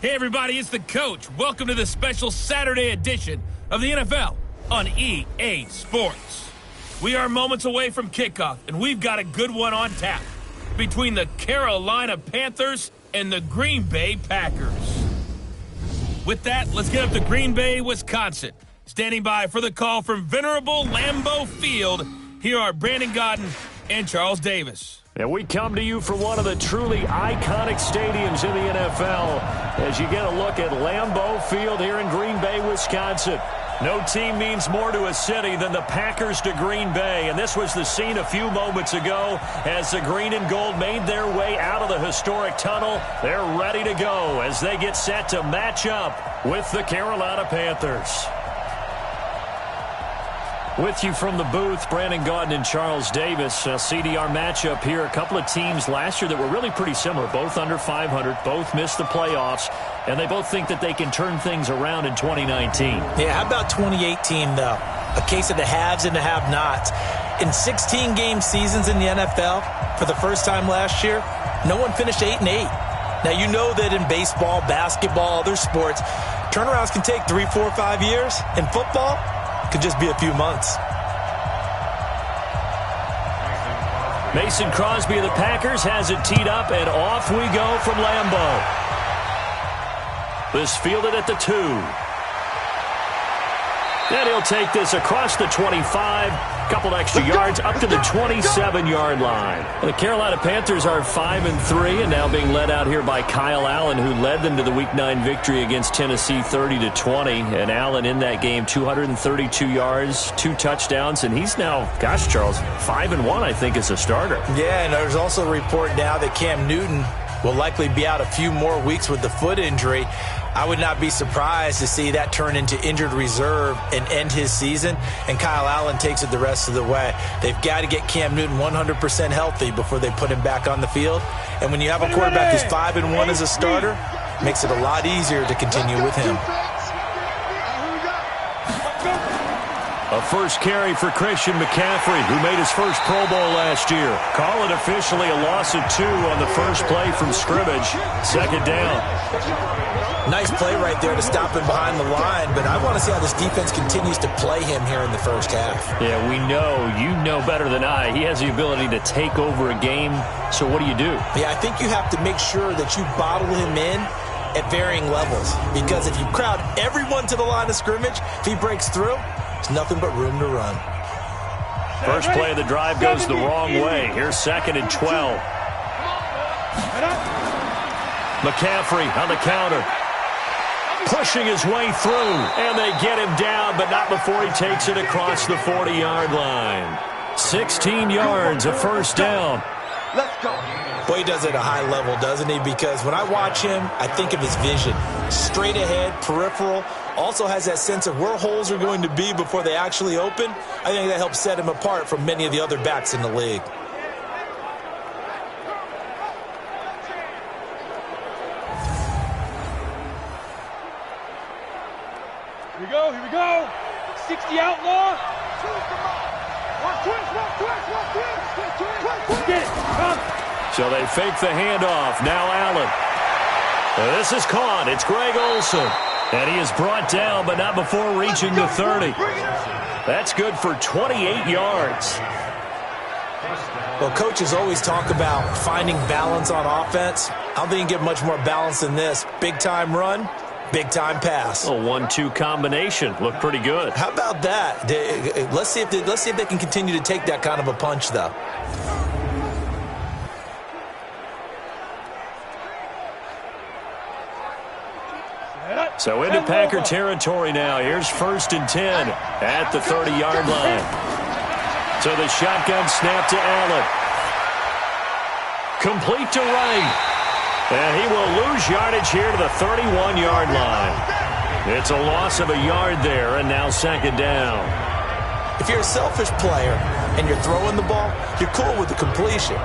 Hey everybody, it's the coach. Welcome to the special Saturday edition of the NFL on EA Sports. We are moments away from kickoff, and we've got a good one on tap between the Carolina Panthers and the Green Bay Packers. With that, let's get up to Green Bay, Wisconsin. Standing by for the call from venerable Lambeau Field, here are Brandon Godden and Charles Davis. And we come to you from one of the truly iconic stadiums in the NFL as you get a look at Lambeau Field here in Green Bay, Wisconsin. No team means more to a city than the Packers to Green Bay, and this was the scene a few moments ago as the green and gold made their way out of the historic tunnel. They're ready to go as they get set to match up with the Carolina Panthers. With you from the booth, Brandon Gaudin and Charles Davis. CDR matchup here. A couple of teams last year that were really pretty similar. Both under 500, both missed the playoffs, and they both think that they can turn things around in 2019. Yeah, how about 2018, though? A case of the haves and the have-nots. In 16-game seasons in the NFL, for the first time last year, no one finished 8-8. Now, you know that in baseball, basketball, other sports, turnarounds can take 3, 4, 5 years. In football, could just be a few months. Mason Crosby of the Packers has it teed up, and off we go from Lambeau. This fielded at the 2. And he'll take this across the 25, couple extra yards, up to the 27-yard line. The Carolina Panthers are 5-3 and now being led out here by Kyle Allen, who led them to the Week 9 victory against Tennessee 30-20. And Allen in that game, 232 yards, 2 touchdowns, and he's now, gosh, Charles, 5-1, I think, as a starter. Yeah, and there's also a report now that Cam Newton will likely be out a few more weeks with the foot injury. I would not be surprised to see that turn into injured reserve and end his season, and Kyle Allen takes it the rest of the way. They've got to get Cam Newton 100% healthy before they put him back on the field. And when you have a quarterback who's 5-1 as a starter, it makes it a lot easier to continue with him. A first carry for Christian McCaffrey, who made his first Pro Bowl last year. Call it officially a loss of 2 on the first play from scrimmage. Second down. Nice play right there to stop him behind the line, but I want to see how this defense continues to play him here in the first half. Yeah, we know, you know better than I, he has the ability to take over a game, so what do you do? Yeah, I think you have to make sure that you bottle him in at varying levels, because if you crowd everyone to the line of scrimmage, if he breaks through, there's nothing but room to run. First play of the drive goes the wrong way. Here's 2nd and 12. McCaffrey on the counter. Pushing his way through, and they get him down, but not before he takes it across the 40-yard line. 16 yards, a first down. Let's go. Boy, he does it at a high level, doesn't he? Because when I watch him, I think of his vision. Straight ahead, peripheral, also has that sense of where holes are going to be before they actually open. I think that helps set him apart from many of the other backs in the league. Here we go. 60 outlaw. Get it. Come. So they fake the handoff. Now Allen. This is caught. It's Greg Olsen. And he is brought down, but not before reaching the 30. That's good for 28 yards. Well, coaches always talk about finding balance on offense. I don't think you can get much more balance than this. Big-time run. Big-time pass. A 1-2 combination. Looked pretty good. How about that? Let's see if they can continue to take that kind of a punch, though. So into Packer territory now. Here's 1st and 10 at the 30-yard line. So the shotgun snap to Allen. Complete to Wright. And he will lose yardage here to the 31-yard line. It's a loss of a yard there, and now 2nd down. If you're a selfish player and you're throwing the ball, you're cool with the completion.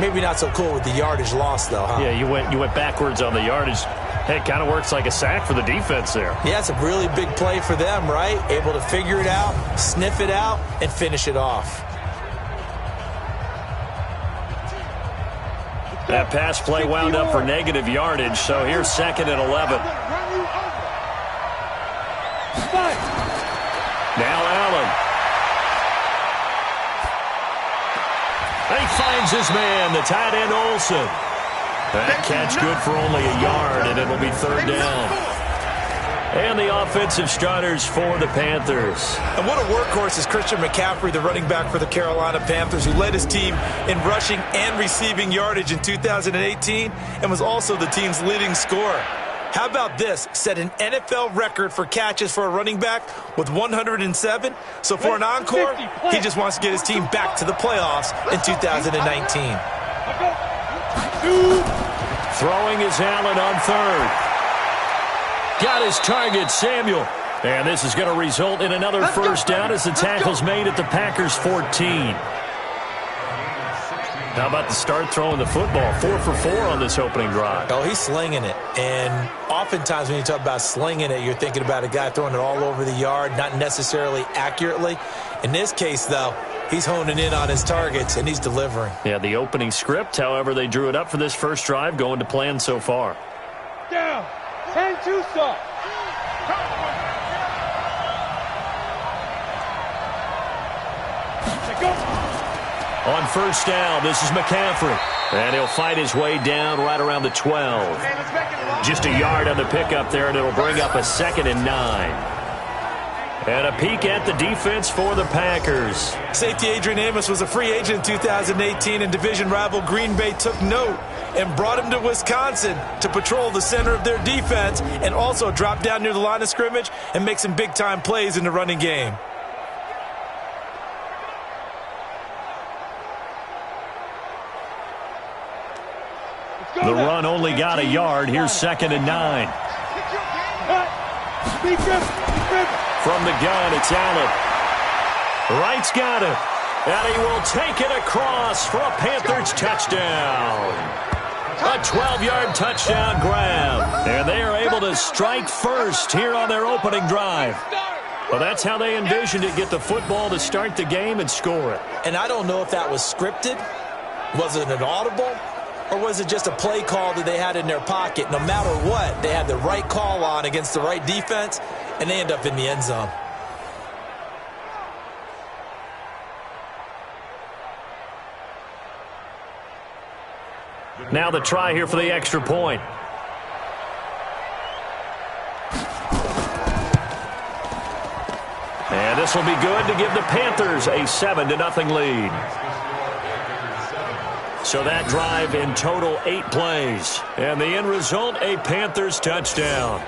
Maybe not so cool with the yardage loss, though, huh? Yeah, you went backwards on the yardage. Hey, it kind of works like a sack for the defense there. Yeah, it's a really big play for them, right? Able to figure it out, sniff it out, and finish it off. That pass play wound up for negative yardage, so here's 2nd and 11. Now Allen. He finds his man, the tight end Olsen. That catch good for only a yard, and it'll be 3rd down. And the offensive starters for the Panthers. And what a workhorse is Christian McCaffrey, the running back for the Carolina Panthers, who led his team in rushing and receiving yardage in 2018 and was also the team's leading scorer. How about this? Set an NFL record for catches for a running back with 107. So for an encore, he just wants to get his team back to the playoffs in 2019. Throwing is Allen on 3rd. Got his target, Samuel. And this is going to result in another 1st down as the tackle's made at the Packers' 14. How about the start throwing the football? 4 for 4 on this opening drive. Oh, he's slinging it. And oftentimes when you talk about slinging it, you're thinking about a guy throwing it all over the yard, not necessarily accurately. In this case, though, he's honing in on his targets, and he's delivering. Yeah, the opening script, however, they drew it up for this first drive, going to plan so far. Down. 10-2 stop. On 1st down, this is McCaffrey. And he'll fight his way down right around the 12. Just a yard on the pickup there, and it'll bring up a 2nd and 9. And a peek at the defense for the Packers. Safety Adrian Amos was a free agent in 2018, and division rival Green Bay took note and brought him to Wisconsin to patrol the center of their defense and also drop down near the line of scrimmage and make some big-time plays in the running game. The run only got a yard. Here's 2nd and 9. From the gun, it's Allen. Wright's got it. And he will take it across for a Panthers touchdown. A 12-yard touchdown grab. And they are able to strike first here on their opening drive. Well, that's how they envisioned it. Get the football to start the game and score it. And I don't know if that was scripted. Was it an audible? Or was it just a play call that they had in their pocket? No matter what, they had the right call on against the right defense, and they end up in the end zone. Now the try here for the extra point. And this will be good to give the Panthers a 7-0 lead. So that drive in total 8 plays. And the end result, a Panthers touchdown.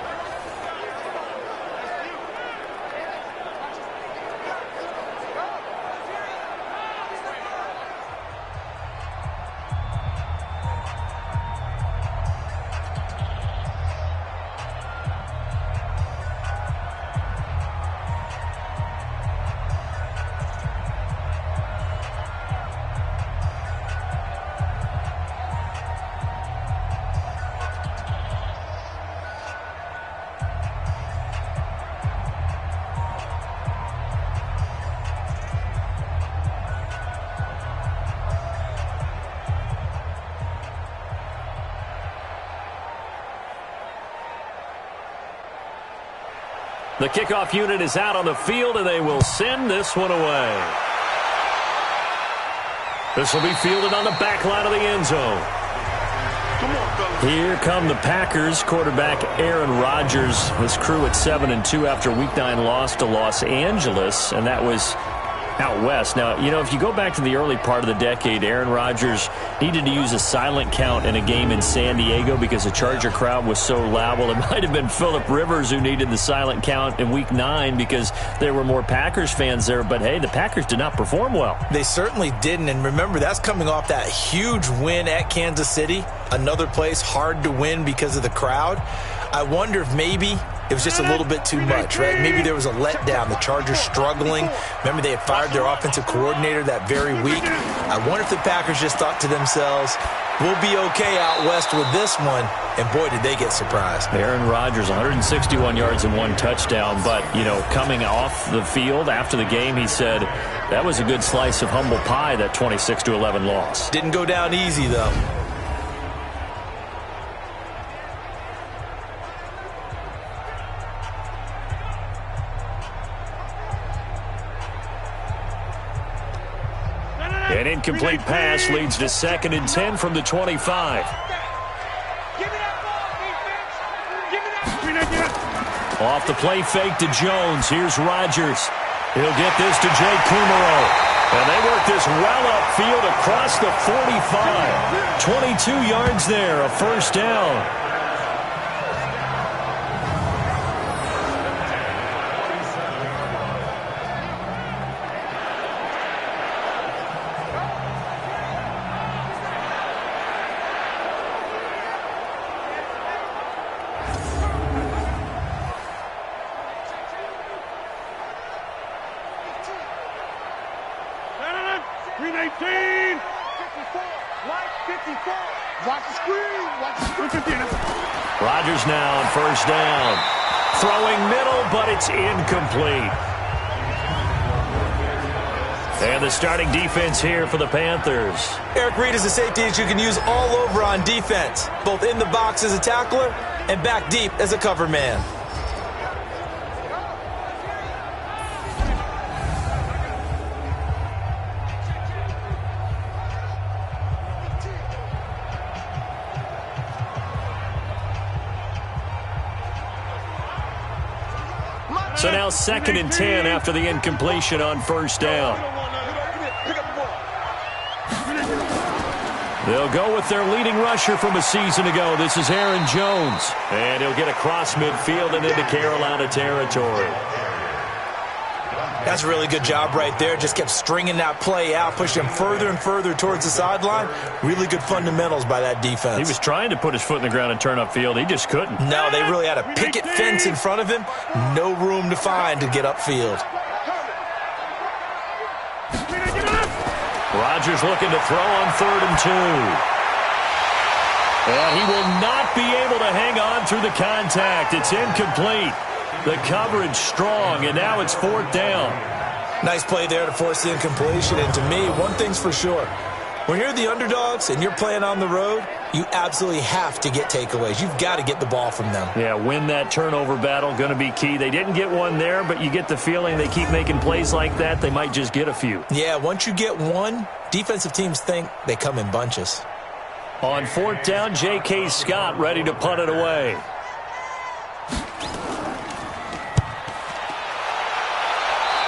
The kickoff unit is out on the field, and they will send this one away. This will be fielded on the back line of the end zone. Here come the Packers. Quarterback Aaron Rodgers. His crew at 7-2 after Week 9 loss to Los Angeles, and that was out west. Now, you know, if you go back to the early part of the decade, Aaron Rodgers needed to use a silent count in a game in San Diego because the Charger crowd was so loud. Well, it might have been Phillip Rivers who needed the silent count in Week 9 because there were more Packers fans there. But, hey, the Packers did not perform well. They certainly didn't. And remember, that's coming off that huge win at Kansas City, another place hard to win because of the crowd. I wonder if maybe it was just a little bit too much, right? Maybe there was a letdown. The Chargers struggling. Remember, they had fired their offensive coordinator that very week. I wonder if the Packers just thought to themselves, we'll be okay out west with this one. And, boy, did they get surprised. Aaron Rodgers, 161 yards and 1 touchdown. But, you know, coming off the field after the game, he said that was a good slice of humble pie, that 26-11 loss. Didn't go down easy, though. An incomplete pass leads to 2nd and 10 from the 25. Off the play fake to Jones. Here's Rodgers. He'll get this to Jake Kumaro. And they work this well upfield across the 45. 22 yards there, a first down. Rodgers now on first down. Throwing middle, but it's incomplete. And the starting defense here for the Panthers. Eric Reid is a safety that you can use all over on defense, both in the box as a tackler and back deep as a cover man. So now 2nd and 10 after the incompletion on first down. They'll go with their leading rusher from a season ago. This is Aaron Jones. And he'll get across midfield and into Carolina territory. That's a really good job right there. Just kept stringing that play out, pushing him further and further towards the sideline. Really good fundamentals by that defense. He was trying to put his foot in the ground and turn upfield. He just couldn't. No, they really had a picket fence in front of him. No room to find to get upfield. Rodgers looking to throw on 3rd and 2. And he will not be able to hang on through the contact. It's incomplete. The coverage strong, and now it's 4th down. Nice play there to force the incompletion. And to me, one thing's for sure. When you're the underdogs and you're playing on the road, you absolutely have to get takeaways. You've got to get the ball from them. Yeah, win that turnover battle, going to be key. They didn't get one there, but you get the feeling they keep making plays like that, they might just get a few. Yeah, once you get one, defensive teams think they come in bunches. On 4th down, J.K. Scott ready to punt it away.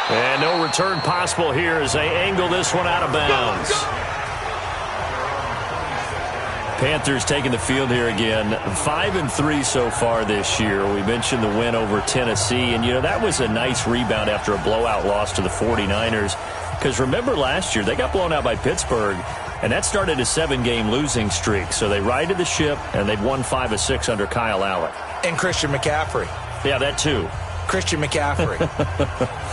And no return possible here as they angle this one out of bounds. Panthers taking the field here again. 5-3 so far this year. We mentioned the win over Tennessee. And, you know, that was a nice rebound after a blowout loss to the 49ers. Because remember last year, they got blown out by Pittsburgh. And that started a 7-game losing streak. So they righted the ship, and they've won 5 of 6 under Kyle Allen. And Christian McCaffrey. Yeah, that too. Christian McCaffrey.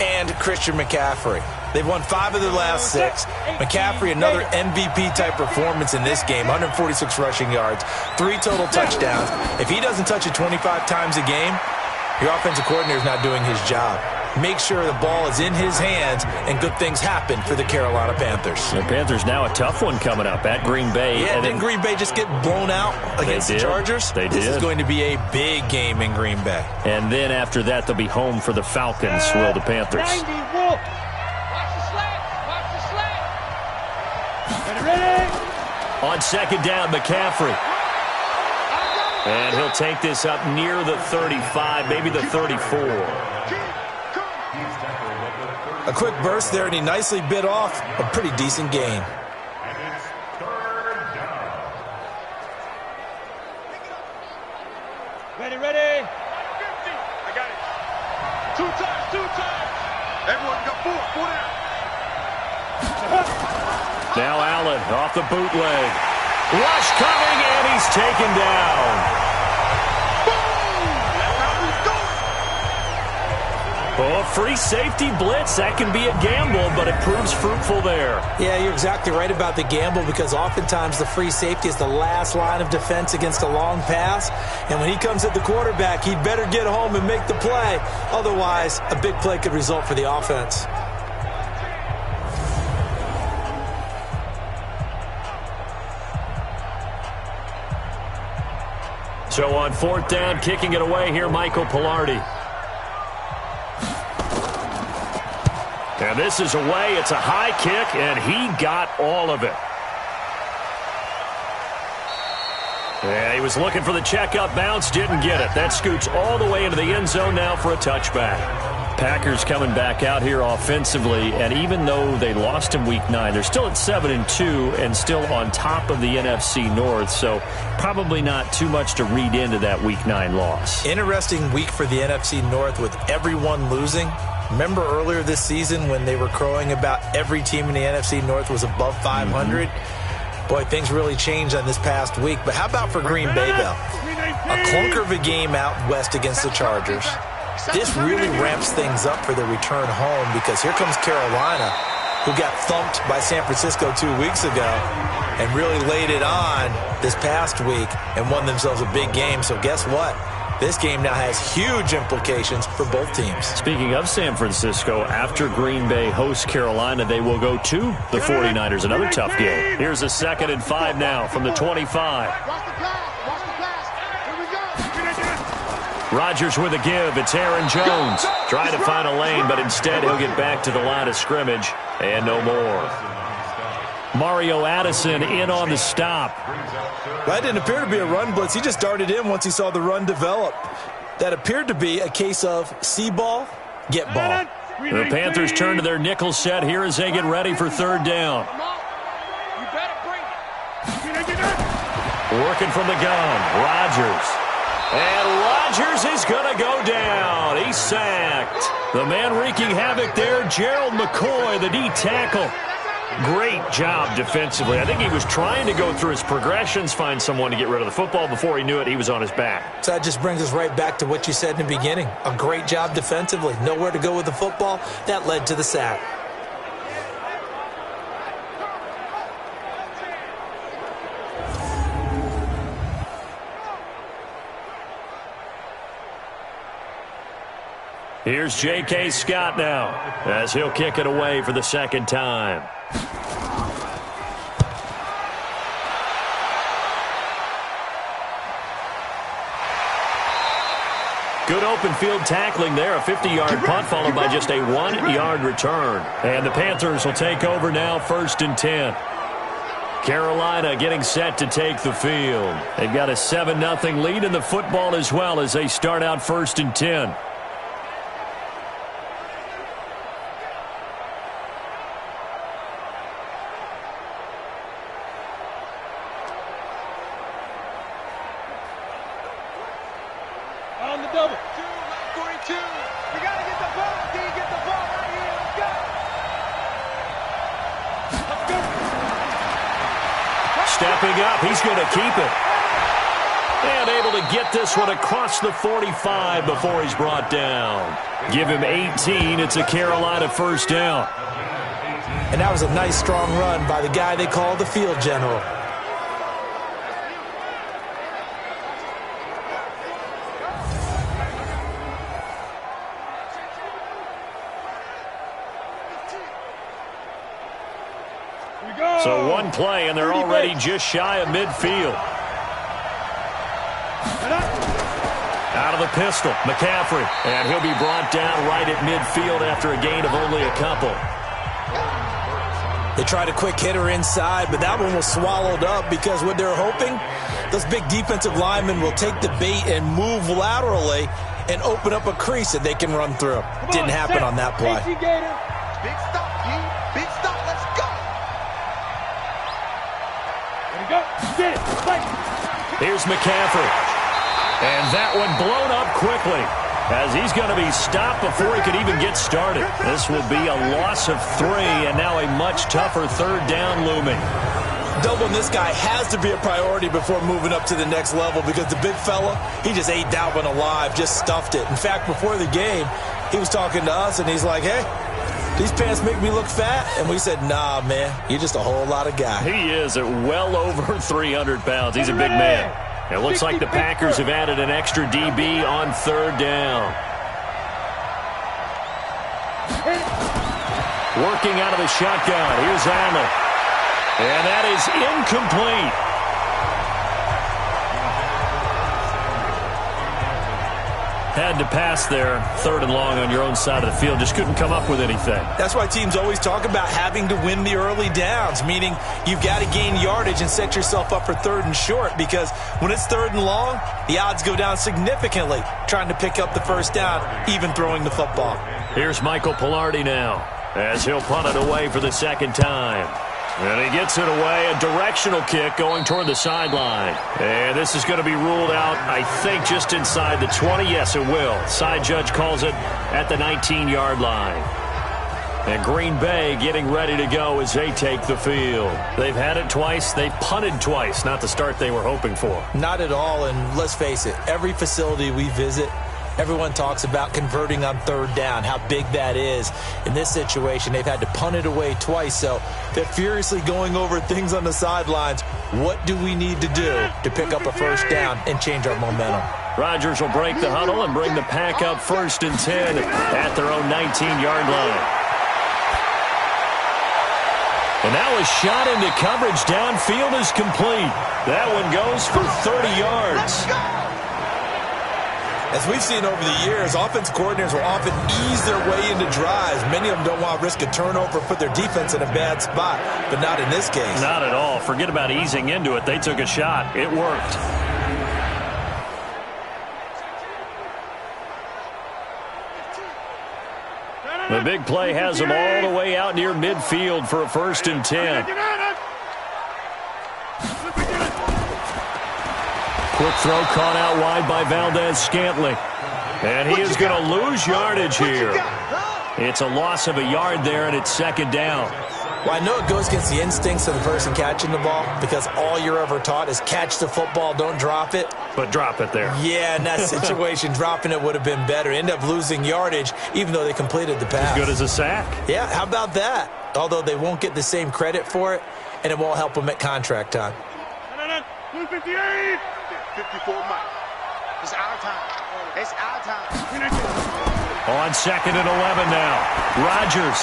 And Christian McCaffrey. They've won 5 of their last 6. McCaffrey, another MVP-type performance in this game. 146 rushing yards, 3 total touchdowns. If he doesn't touch it 25 times a game, your offensive coordinator is not doing his job. Make sure the ball is in his hands and good things happen for the Carolina Panthers. The Panthers now a tough one coming up at Green Bay. Yeah, and didn't Green Bay just get blown out against the Chargers? They did. This is going to be a big game in Green Bay. And then after that, they'll be home for the Falcons, will the Panthers. 90, Wolf. Watch the slant. Watch the slant. Ready? On 2nd down, McCaffrey. And he'll take this up near the 35, maybe the 34. A quick burst there, and he nicely bit off a pretty decent gain. Ready, ready. 50. I got it. 2 times, 2 times. Everyone got 4 Now Allen off the bootleg. Rush coming, and he's taken down. Oh, free safety blitz. That can be a gamble, but it proves fruitful there. Yeah, you're exactly right about the gamble because oftentimes the free safety is the last line of defense against a long pass. And when he comes at the quarterback, he'd better get home and make the play. Otherwise, a big play could result for the offense. So on 4th down, kicking it away here, Michael Pilardi. And this is away. It's a high kick, and he got all of it. Yeah, he was looking for the checkup bounce, didn't get it. That scoots all the way into the end zone now for a touchback. Packers coming back out here offensively, and even though they lost in Week 9, they're still at 7-2 and still on top of the NFC North, so probably not too much to read into that Week 9 loss. Interesting week for the NFC North with everyone losing. Remember earlier this season when they were crowing about every team in the NFC North was above 500? Boy, things really changed on this past week. But how about for Green Bay, though? A clunker of a game out west against the Chargers. This really ramps things up for the return home because here comes Carolina, who got thumped by San Francisco 2 weeks ago and really laid it on this past week and won themselves a big game. So guess what? This game now has huge implications for both teams. Speaking of San Francisco, after Green Bay hosts Carolina, they will go to the 49ers. Another tough game. Here's a 2nd and 5 now from the 25. Rodgers with a give. It's Aaron Jones. Trying to find a lane, but instead he'll get back to the line of scrimmage and no more. Mario Addison in on the stop. That didn't appear to be a run blitz. He just darted in once he saw the run develop. That appeared to be a case of see ball, get ball. The Panthers turn to their nickel set here as they get ready for 3rd down. Working from the gun, Rodgers. And Rodgers is going to go down. He's sacked. The man wreaking havoc there, Gerald McCoy, the D tackle. Great job defensively. I think he was trying to go through his progressions, find someone to get rid of the football. Before he knew it, he was on his back. So that just brings us right back to what you said in the beginning. A great job defensively. Nowhere to go with the football. That led to the sack. Here's J.K. Scott now as he'll kick it away for the 2nd time. Good open field tackling there. A 50-yard punt followed by just a 1-yard return. And the Panthers will take over now 1st and 10. Carolina getting set to take the field. They've got a 7-0 lead in the football as well as they start out 1st and 10. Stepping up, he's going to keep it. And able to get this one across the 45 before he's brought down. Give him 18. It's a Carolina 1st down. And that was a nice, strong run by the guy they call the field general. So one play, and they're already just shy of midfield. Out of the pistol, McCaffrey. And he'll be brought down right at midfield after a gain of only a couple. They tried a quick hitter inside, but that one was swallowed up because what they're hoping, those big defensive linemen will take the bait and move laterally and open up a crease that they can run through. Didn't happen on that play. Big stop, G. Big stop. Let's go. Here's McCaffrey. And that one blown up quickly as he's going to be stopped before he could even get started. This will be a loss of 3 and now a much tougher 3rd down looming. Doubling this guy has to be a priority before moving up to the next level because the big fella, he just ate that one alive, just stuffed it. In fact, before the game, he was talking to us and he's like, hey, these pants make me look fat. And we said, nah, man, you're just a whole lot of guy. He is at well over 300 pounds. He's a big man. It looks like the Packers have added an extra DB on 3rd down. Working out of the shotgun. Here's Allen. And that is incomplete. Had to pass there, 3rd and long on your own side of the field. Just couldn't come up with anything. That's why teams always talk about having to win the early downs, meaning you've got to gain yardage and set yourself up for 3rd and short, because when it's 3rd and long, the odds go down significantly trying to pick up the first down, even throwing the football. Here's Michael Pilardi now as he'll punt it away for the 2nd time. And he gets it away, a directional kick going toward the sideline. And this is going to be ruled out, I think, just inside the 20. Yes, it will. Side judge calls it at the 19-yard line. And Green Bay getting ready to go as they take the field. They've had it twice. They've punted twice. Not the start they were hoping for. Not at all, and let's face it, every facility we visit, everyone talks about converting on 3rd down, how big that is. In this situation, they've had to punt it away twice, so they're furiously going over things on the sidelines. What do we need to do to pick up a first down and change our momentum? Rodgers will break the huddle and bring the pack up 1st and 10 at their own 19-yard line. And now a shot into coverage downfield is complete. That one goes for 30 yards. As we've seen over the years, offensive coordinators will often ease their way into drives. Many of them don't want to risk a turnover, put their defense in a bad spot, but not in this case. Not at all. Forget about easing into it. They took a shot. It worked. The big play has them all the way out near midfield for a 1st and 10. Quick throw caught out wide by Valdez-Scantling. And he is going to lose yardage here. It's a loss of a yard there, and it's 2nd down. Well, I know it goes against the instincts of the person catching the ball, because all you're ever taught is catch the football, don't drop it. But drop it there. Yeah, in that situation, dropping it would have been better. End up losing yardage, even though they completed the pass. As good as a sack. Yeah, how about that? Although they won't get the same credit for it, and it won't help them at contract time. 258. 54 miles. It's our time. It's our time. On 2nd and 11 now. Rodgers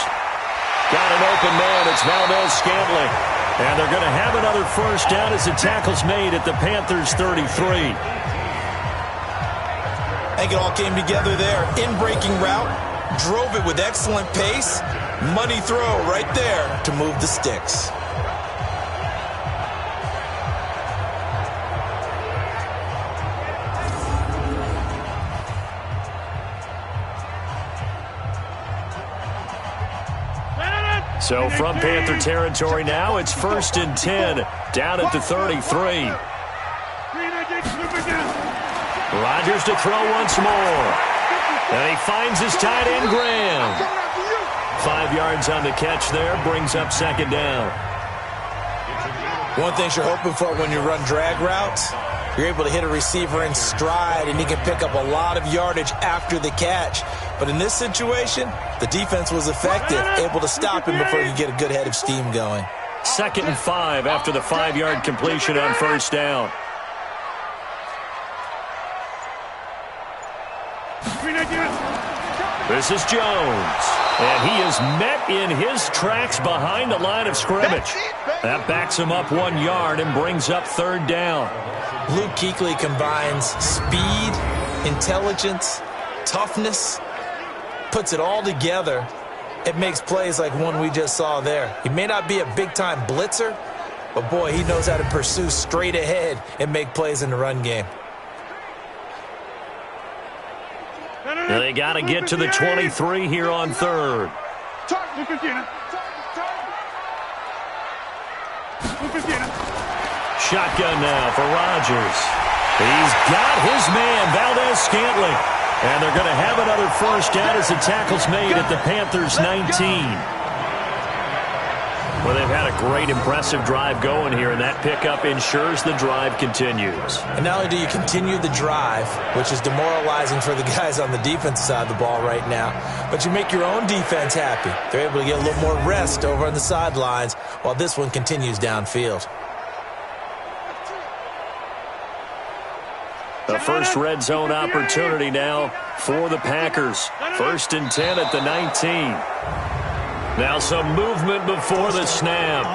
got an open man. It's Valdez-Scantling. And they're going to have another first down as the tackle's made at the Panthers' 33. I think it all came together there. In-breaking route. Drove it with excellent pace. Money throw right there to move the sticks. So from Panther territory now, it's 1st and 10 down at the 33. Rodgers to throw once more. And he finds his tight end, Graham. 5 yards on the catch there, brings up 2nd down. One thing you're hoping for when you run drag routes, you're able to hit a receiver in stride, and he can pick up a lot of yardage after the catch. But in this situation, the defense was effective, able to stop him before he could get a good head of steam going. 2nd and 5 after the 5-yard completion on 1st down. This is Jones. And he is met in his tracks behind the line of scrimmage. That backs him up 1 yard and brings up 3rd down. Luke Kuechly combines speed, intelligence, toughness, puts it all together. It makes plays like one we just saw there. He may not be a big-time blitzer, but boy, he knows how to pursue straight ahead and make plays in the run game. They got to get to the 23 here on 3rd. Shotgun now for Rodgers. He's got his man, Valdez-Scantling. And they're going to have another first down as the tackle's made at the Panthers' 19. Well, they've had a great, impressive drive going here, and that pickup ensures the drive continues. And not only do you continue the drive, which is demoralizing for the guys on the defensive side of the ball right now, but you make your own defense happy. They're able to get a little more rest over on the sidelines while this one continues downfield. The first red zone opportunity now for the Packers. 1st and 10 at the 19. Now some movement before the snap.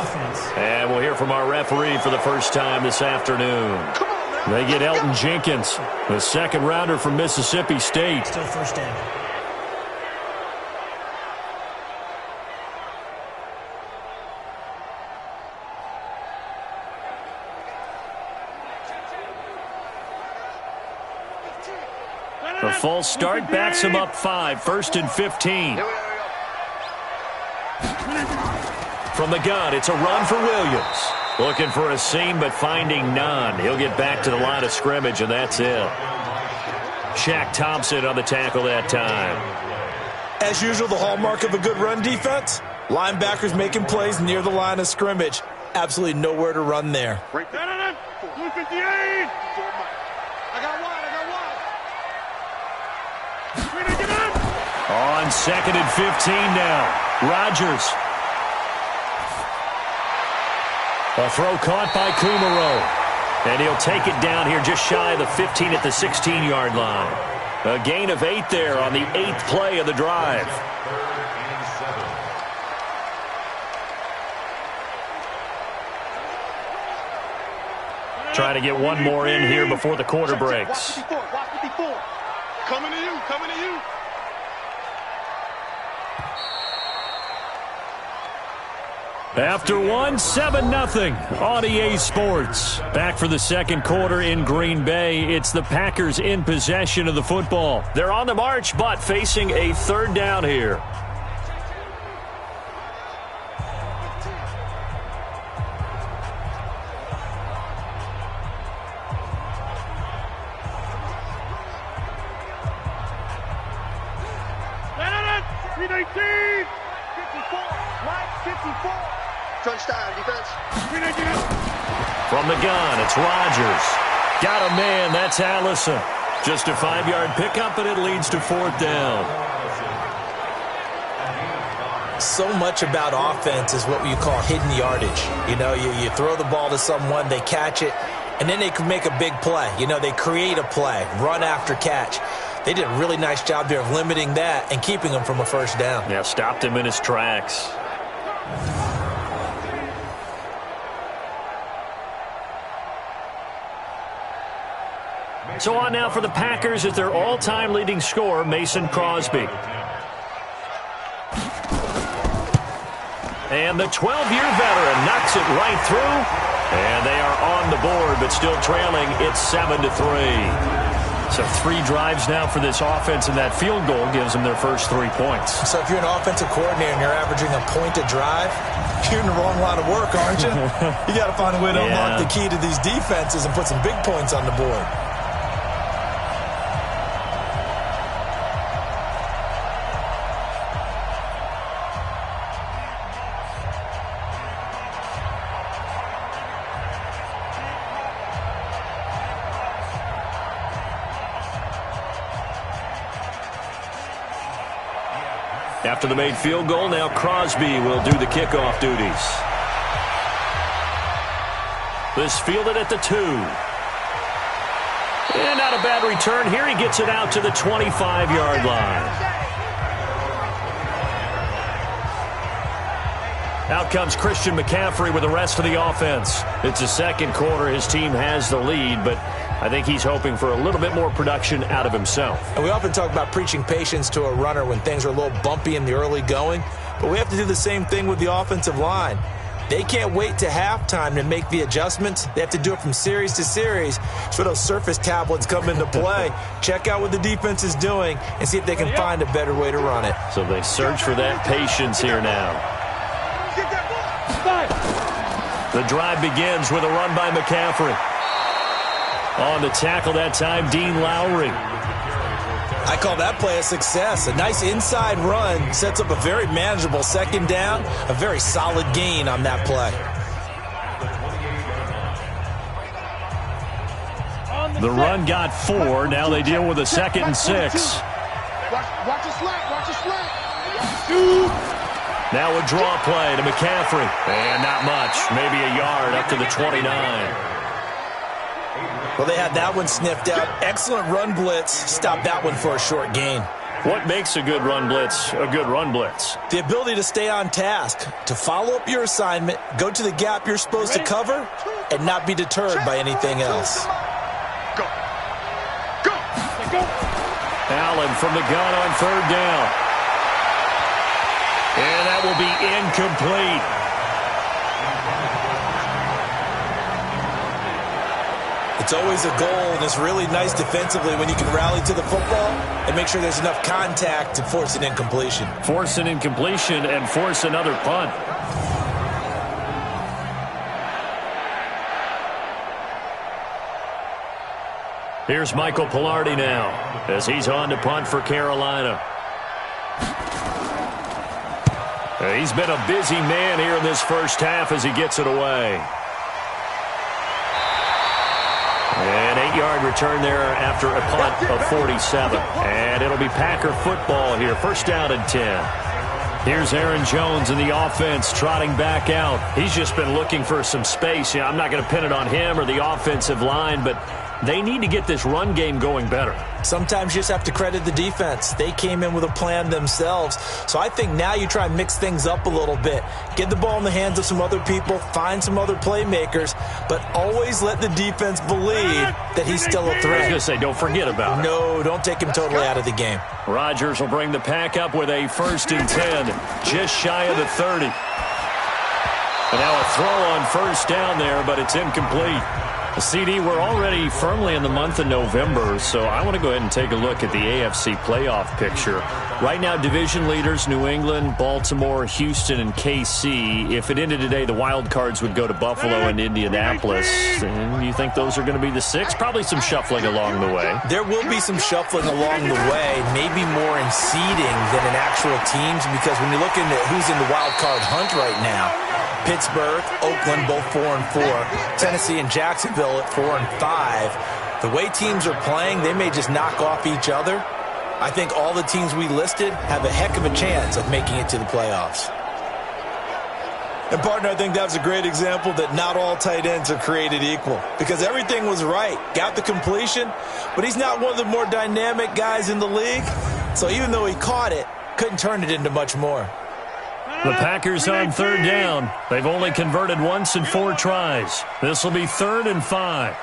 And we'll hear from our referee for the first time this afternoon. They get Elton Jenkins, the second rounder from Mississippi State. Still first down. A false start backs him up 5, 1st and 15. From the gun, it's a run for Williams. Looking for a seam, but finding none. He'll get back to the line of scrimmage, and that's it. Shaq Thompson on the tackle that time. As usual, the hallmark of a good run defense, linebackers making plays near the line of scrimmage. Absolutely nowhere to run there. 258. I got one. On 2nd and 15 now. Rodgers. A throw caught by Kumaro. And he'll take it down here just shy of the 15 at the 16-yard line. A gain of 8 there on the 8th play of the drive. Trying to get one more in here before the quarter breaks. Watch 54. Coming to you. After one, 7-0 on EA Sports. Back for the second quarter in Green Bay. It's the Packers in possession of the football. They're on the march, but facing a 3rd down here. Touchdown, defense. From the gun, it's Rodgers. Got a man, that's Allison. Just a 5-yard pickup, and it leads to 4th down. So much about offense is what you call hidden yardage. You know, you throw the ball to someone, they catch it, and then they can make a big play. You know, they create a play, run after catch. They did a really nice job there of limiting that and keeping him from a 1st down. Yeah, stopped him in his tracks. So on now for the Packers is their all-time leading scorer, Mason Crosby. And the 12-year veteran knocks it right through. And they are on the board, but still trailing. It's 7-3. So 3 drives now for this offense, and that field goal gives them their first 3 points. So if you're an offensive coordinator and you're averaging a point a drive, you're in the wrong line of work, aren't you? You got to find a way to unlock the key to these defenses and put some big points on the board. After the made field goal, now Crosby will do the kickoff duties. This fielded at the 2. And not a bad return here. He gets it out to the 25-yard line. Out comes Christian McCaffrey with the rest of the offense. It's the second quarter. His team has the lead, but I think he's hoping for a little bit more production out of himself. And we often talk about preaching patience to a runner when things are a little bumpy in the early going, but we have to do the same thing with the offensive line. They can't wait to halftime to make the adjustments. They have to do it from series to series. So those surface tablets come into play. Check out what the defense is doing and see if they can find a better way to run it. So they search for that patience here now. The drive begins with a run by McCaffrey. On the tackle that time, Dean Lowry. I call that play a success. A nice inside run sets up a very manageable 2nd down, a very solid gain on that play. The run got 4. Now they deal with a 2nd and 6. Watch the slant. Now a draw play to McCaffrey. And not much. Maybe a yard up to the 29. Well, they had that one sniffed out. Excellent run blitz. Stop that one for a short gain. What makes a good run blitz a good run blitz? The ability to stay on task, to follow up your assignment, go to the gap you're supposed to cover, and not be deterred by anything else. Allen from the gun on third down. And that will be incomplete. It's always a goal, and it's really nice defensively when you can rally to the football and make sure there's enough contact to force an incompletion. Force an incompletion and force another punt. Here's Michael Pilardi now as he's on to punt for Carolina. He's been a busy man here in this first half as he gets it away. An 8-yard return there after a punt of 47. And it'll be Packer football here. First down and 10. Here's Aaron Jones in the offense trotting back out. He's just been looking for some space. I'm not going to pin it on him or the offensive line, but they need to get this run game going better. Sometimes you just have to credit the defense. They came in with a plan themselves. So I think now you try and mix things up a little bit. Get the ball in the hands of some other people, find some other playmakers, but always let the defense believe that he's still a threat. I was going to say, don't forget about it. No, don't take him totally out of the game. Rodgers will bring the pack up with a 1st and 10, just shy of the 30. And now a throw on first down there, but it's incomplete. CD, we're already firmly in the month of November, so I want to go ahead and take a look at the AFC playoff picture. Right now, division leaders, New England, Baltimore, Houston, and KC. If it ended today, the wild cards would go to Buffalo and Indianapolis. And you think those are going to be the 6? Probably some shuffling along the way. There will be some shuffling along the way, maybe more in seeding than in actual teams, because when you're looking at who's in the wild card hunt right now, Pittsburgh, Oakland, both 4 and 4. Tennessee and Jacksonville at 4 and 5. The way teams are playing, they may just knock off each other. I think all the teams we listed have a heck of a chance of making it to the playoffs. And, partner, I think that was a great example that not all tight ends are created equal, because everything was right. Got the completion, but he's not one of the more dynamic guys in the league. So even though he caught it, couldn't turn it into much more. The Packers on third down. They've only converted once in 4 tries. This will be 3rd and 5.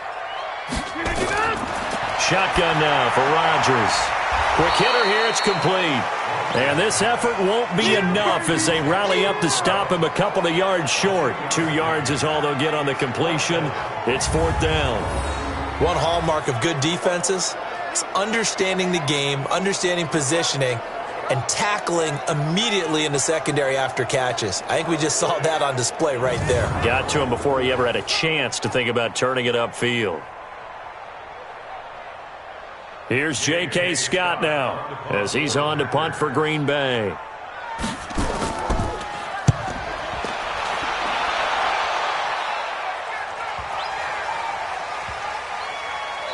Shotgun now for Rodgers. Quick hitter here, it's complete. And this effort won't be enough as they rally up to stop him a couple of yards short. 2 yards is all they'll get on the completion. It's 4th down. One hallmark of good defenses is understanding the game, understanding positioning, and tackling immediately in the secondary after catches. I think we just saw that on display right there. Got to him before he ever had a chance to think about turning it upfield. Here's J.K. Scott now as he's on to punt for Green Bay.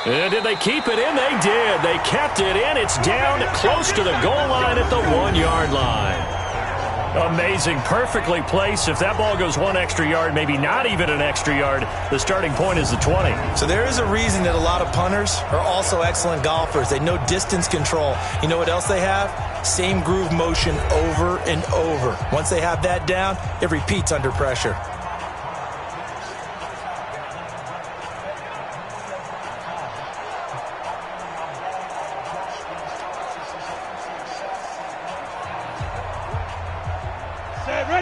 And did they keep it in? They did. They kept it in. It's down close to the goal line at the 1-yard line. Amazing. Perfectly placed. If that ball goes 1 extra yard, maybe not even an extra yard, the starting point is the 20. So there is a reason that a lot of punters are also excellent golfers. They know distance control. You know what else they have? Same groove motion over and over. Once they have that down, it repeats under pressure.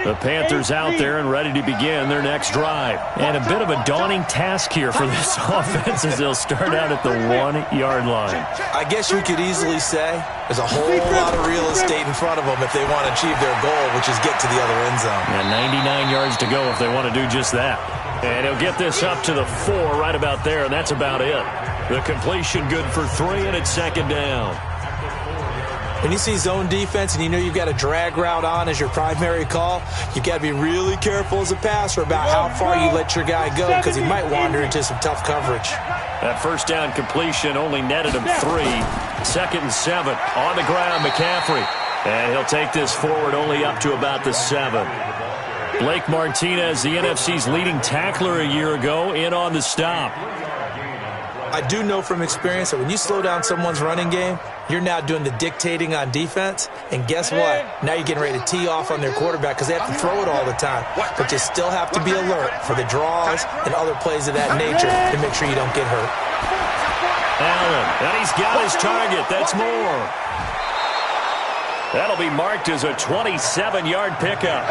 The Panthers out there and ready to begin their next drive. And a bit of a daunting task here for this offense as they'll start out at the 1-yard line. I guess we could easily say there's a whole lot of real estate in front of them if they want to achieve their goal, which is get to the other end zone. And 99 yards to go if they want to do just that. And he'll get this up to the 4 right about there, and that's about it. The completion good for 3, and it's 2nd down. When you see zone defense and you know you've got a drag route on as your primary call, you've got to be really careful as a passer about how far you let your guy go, because he might wander into some tough coverage. That first down completion only netted him 3. 2nd and 7. On the ground, McCaffrey. And he'll take this forward only up to about the 7. Blake Martinez, the NFC's leading tackler a year ago, in on the stop. I do know from experience that when you slow down someone's running game, you're now doing the dictating on defense. And guess what? Now you're getting ready to tee off on their quarterback because they have to throw it all the time. But you still have to be alert for the draws and other plays of that nature to make sure you don't get hurt. Allen, and he's got his target. That's more. That'll be marked as a 27-yard pickup.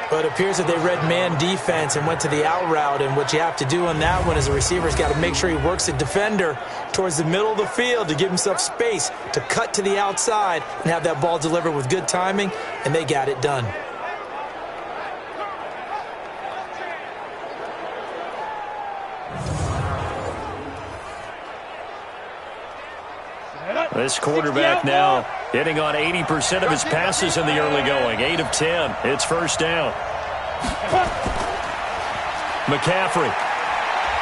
But it appears that they read man defense and went to the out route. And what you have to do on that one is the receiver's got to make sure he works the defender towards the middle of the field to give himself space to cut to the outside and have that ball delivered with good timing, and they got it done. This quarterback now hitting on 80% of his passes in the early going. 8 of 10. It's first down. McCaffrey.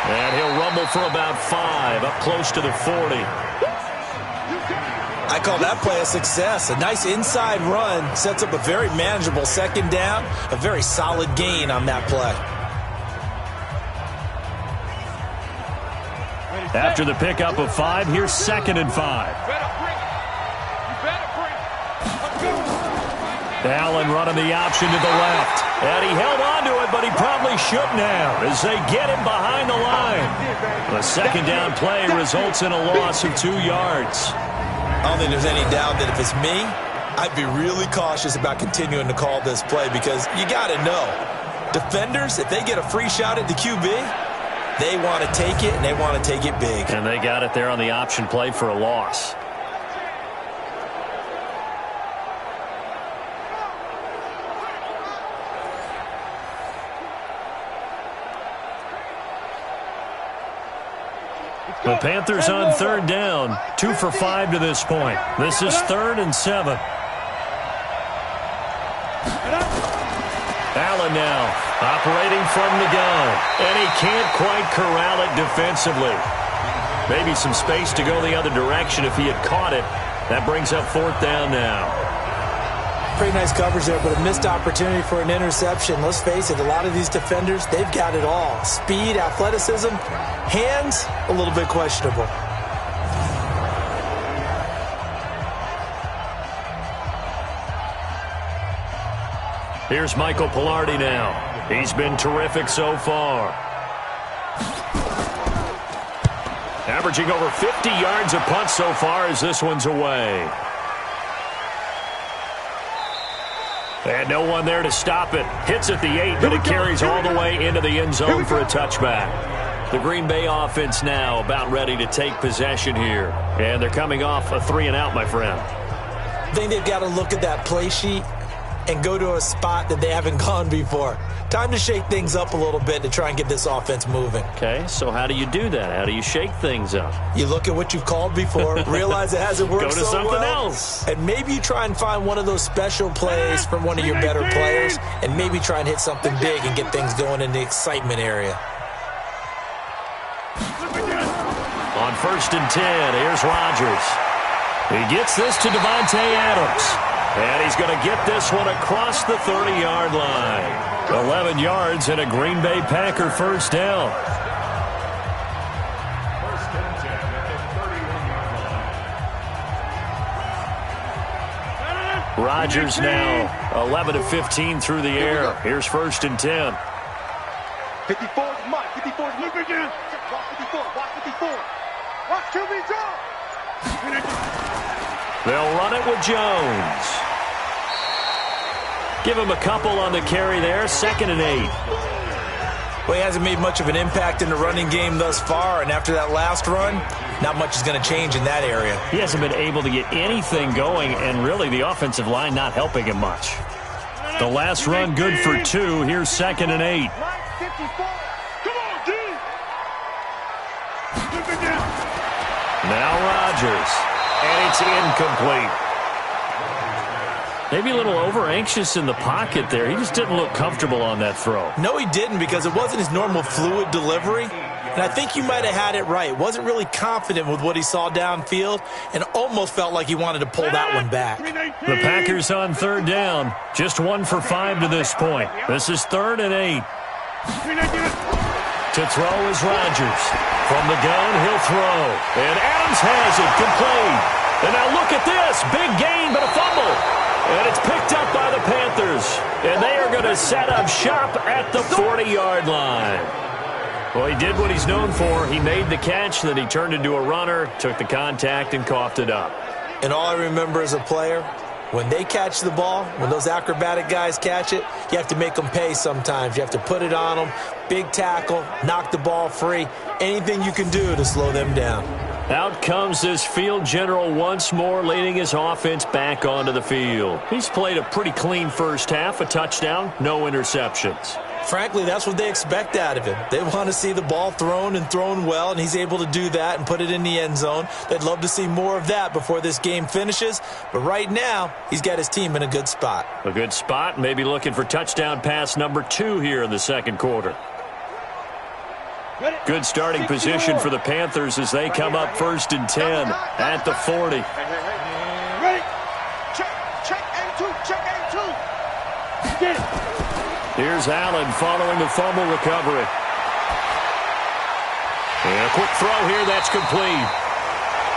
And he'll rumble for about 5, up close to the 40. I call that play a success. A nice inside run sets up a very manageable second down, a very solid gain on that play. After the pickup of 5, here's 2nd and 5. Allen running the option to the left. And he held on to it, but he probably shouldn't have as they get him behind the line. The second down play results in a loss of 2 yards. I don't think there's any doubt that if it's me, I'd be really cautious about continuing to call this play because you got to know, defenders, if they get a free shot at the QB, they want to take it, and they want to take it big. And they got it there on the option play for a loss. The Panthers on 3rd down, 2 for 5 to this point. This is 3rd and 7. Allen now operating from the gun, and he can't quite corral it defensively. Maybe some space to go the other direction if he had caught it. That brings up 4th down now. Pretty nice coverage there, but a missed opportunity for an interception. Let's face it, a lot of these defenders, they've got it all. Speed, athleticism, hands, a little bit questionable. Here's Michael Pilardi now. He's been terrific so far. Averaging over 50 yards a punt so far as this one's away. And no one there to stop it. Hits at the 8, but it carries all the way into the end zone for a touchback. The Green Bay offense now about ready to take possession here. And they're coming off a 3 and out, my friend. I think they've got to look at that play sheet and go to a spot that they haven't gone before. Time to shake things up a little bit to try and get this offense moving. Okay, so how do you do that? How do you shake things up? You look at what you've called before, realize it hasn't worked so well. Go to something else. And maybe you try and find one of those special plays from one of your better players, and maybe try and hit something big and get things going in the excitement area. On 1st and 10, here's Rodgers. He gets this to Devontae Adams. And he's going to get this one across the 30-yard line. 11 yards and a Green Bay Packer first down. Rodgers now 11 of 15 through the air. Here's 1st and 10. 54 is Mike. 54 is Luke again. Watch 54. Watch 54. Watch QB draw. They'll run it with Jones. Give him a couple on the carry there. 2nd and 8. Well, he hasn't made much of an impact in the running game thus far, and after that last run, not much is going to change in that area. He hasn't been able to get anything going, and really the offensive line not helping him much. The last run good for 2. Here's 2nd and 8. Now Rodgers, and it's incomplete. Maybe a little over-anxious in the pocket there. He just didn't look comfortable on that throw. No, he didn't, because it wasn't his normal fluid delivery. And I think you might have had it right. Wasn't really confident with what he saw downfield and almost felt like he wanted to pull that one back. The Packers on 3rd down. Just 1 for 5 to this point. This is 3rd and 8. To throw is Rodgers. From the gun, he'll throw. And Adams has it, complete. And now look at this. Big gain, but a fumble. And it's picked up by the Panthers. And they are going to set up shop at the 40-yard line. Well, he did what he's known for. He made the catch, then he turned into a runner, took the contact, and coughed it up. And all I remember as a player, when they catch the ball, when those acrobatic guys catch it, you have to make them pay sometimes. You have to put it on them, big tackle, knock the ball free, anything you can do to slow them down. Out comes this field general once more, leading his offense back onto the field. He's played a pretty clean first half, a touchdown, no interceptions. Frankly, that's what they expect out of him. They want to see the ball thrown and thrown well, and he's able to do that and put it in the end zone. They'd love to see more of that before this game finishes, but right now, he's got his team in a good spot. A good spot, maybe looking for touchdown pass number 2 here in the second quarter. Good starting position for the Panthers as they come up 1st and 10 at the 40. Ready? Check and 2, check and 2. Get it. Here's Allen following the fumble recovery. And a quick throw here, that's complete.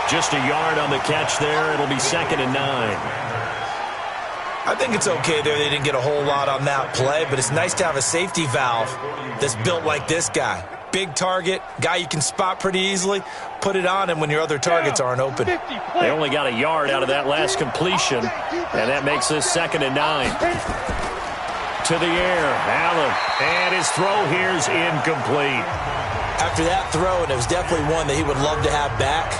Just a yard on the catch there. It'll be 2nd and 9. I think it's okay there. They didn't get a whole lot on that play, but it's nice to have a safety valve that's built like this guy. Big target, guy you can spot pretty easily. Put it on him when your other targets aren't open. They only got a yard out of that last completion, and that makes this 2nd and 9. To the air, Allen, and his throw here's incomplete. After that throw, and it was definitely one that he would love to have back,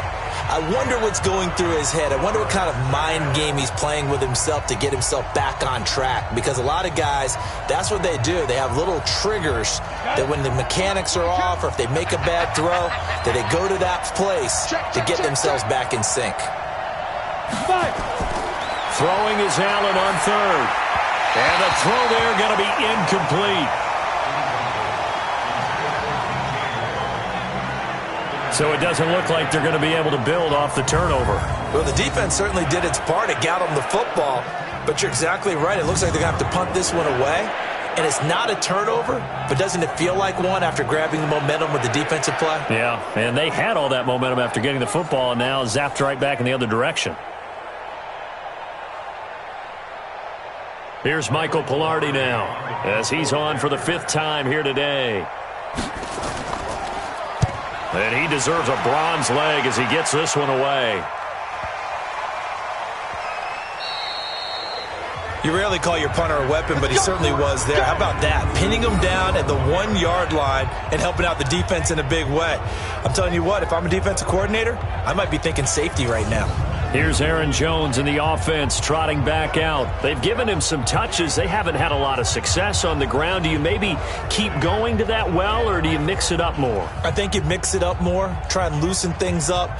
I wonder what's going through his head. I wonder what kind of mind game he's playing with himself to get himself back on track. Because a lot of guys, that's what they do. They have little triggers that when the mechanics are off or if they make a bad throw, that they go to that place to get themselves back in sync. Throwing is Allen on 3rd. And the throw there going to be incomplete. So it doesn't look like they're going to be able to build off the turnover. Well, the defense certainly did its part. It got them the football. But you're exactly right. It looks like they're going to have to punt this one away. And it's not a turnover, but doesn't it feel like one after grabbing the momentum with the defensive play? Yeah, and they had all that momentum after getting the football and now zapped right back in the other direction. Here's Michael Pilardi now as he's on for the 5th time here today. And he deserves a bronze leg as he gets this one away. You rarely call your punter a weapon, but he certainly was there. How about that? Pinning him down at the 1-yard line and helping out the defense in a big way. I'm telling you what, if I'm a defensive coordinator, I might be thinking safety right now. Here's Aaron Jones in the offense trotting back out. They've given him some touches. They haven't had a lot of success on the ground. Do you maybe keep going to that well, or do you mix it up more? I think you mix it up more, try and loosen things up.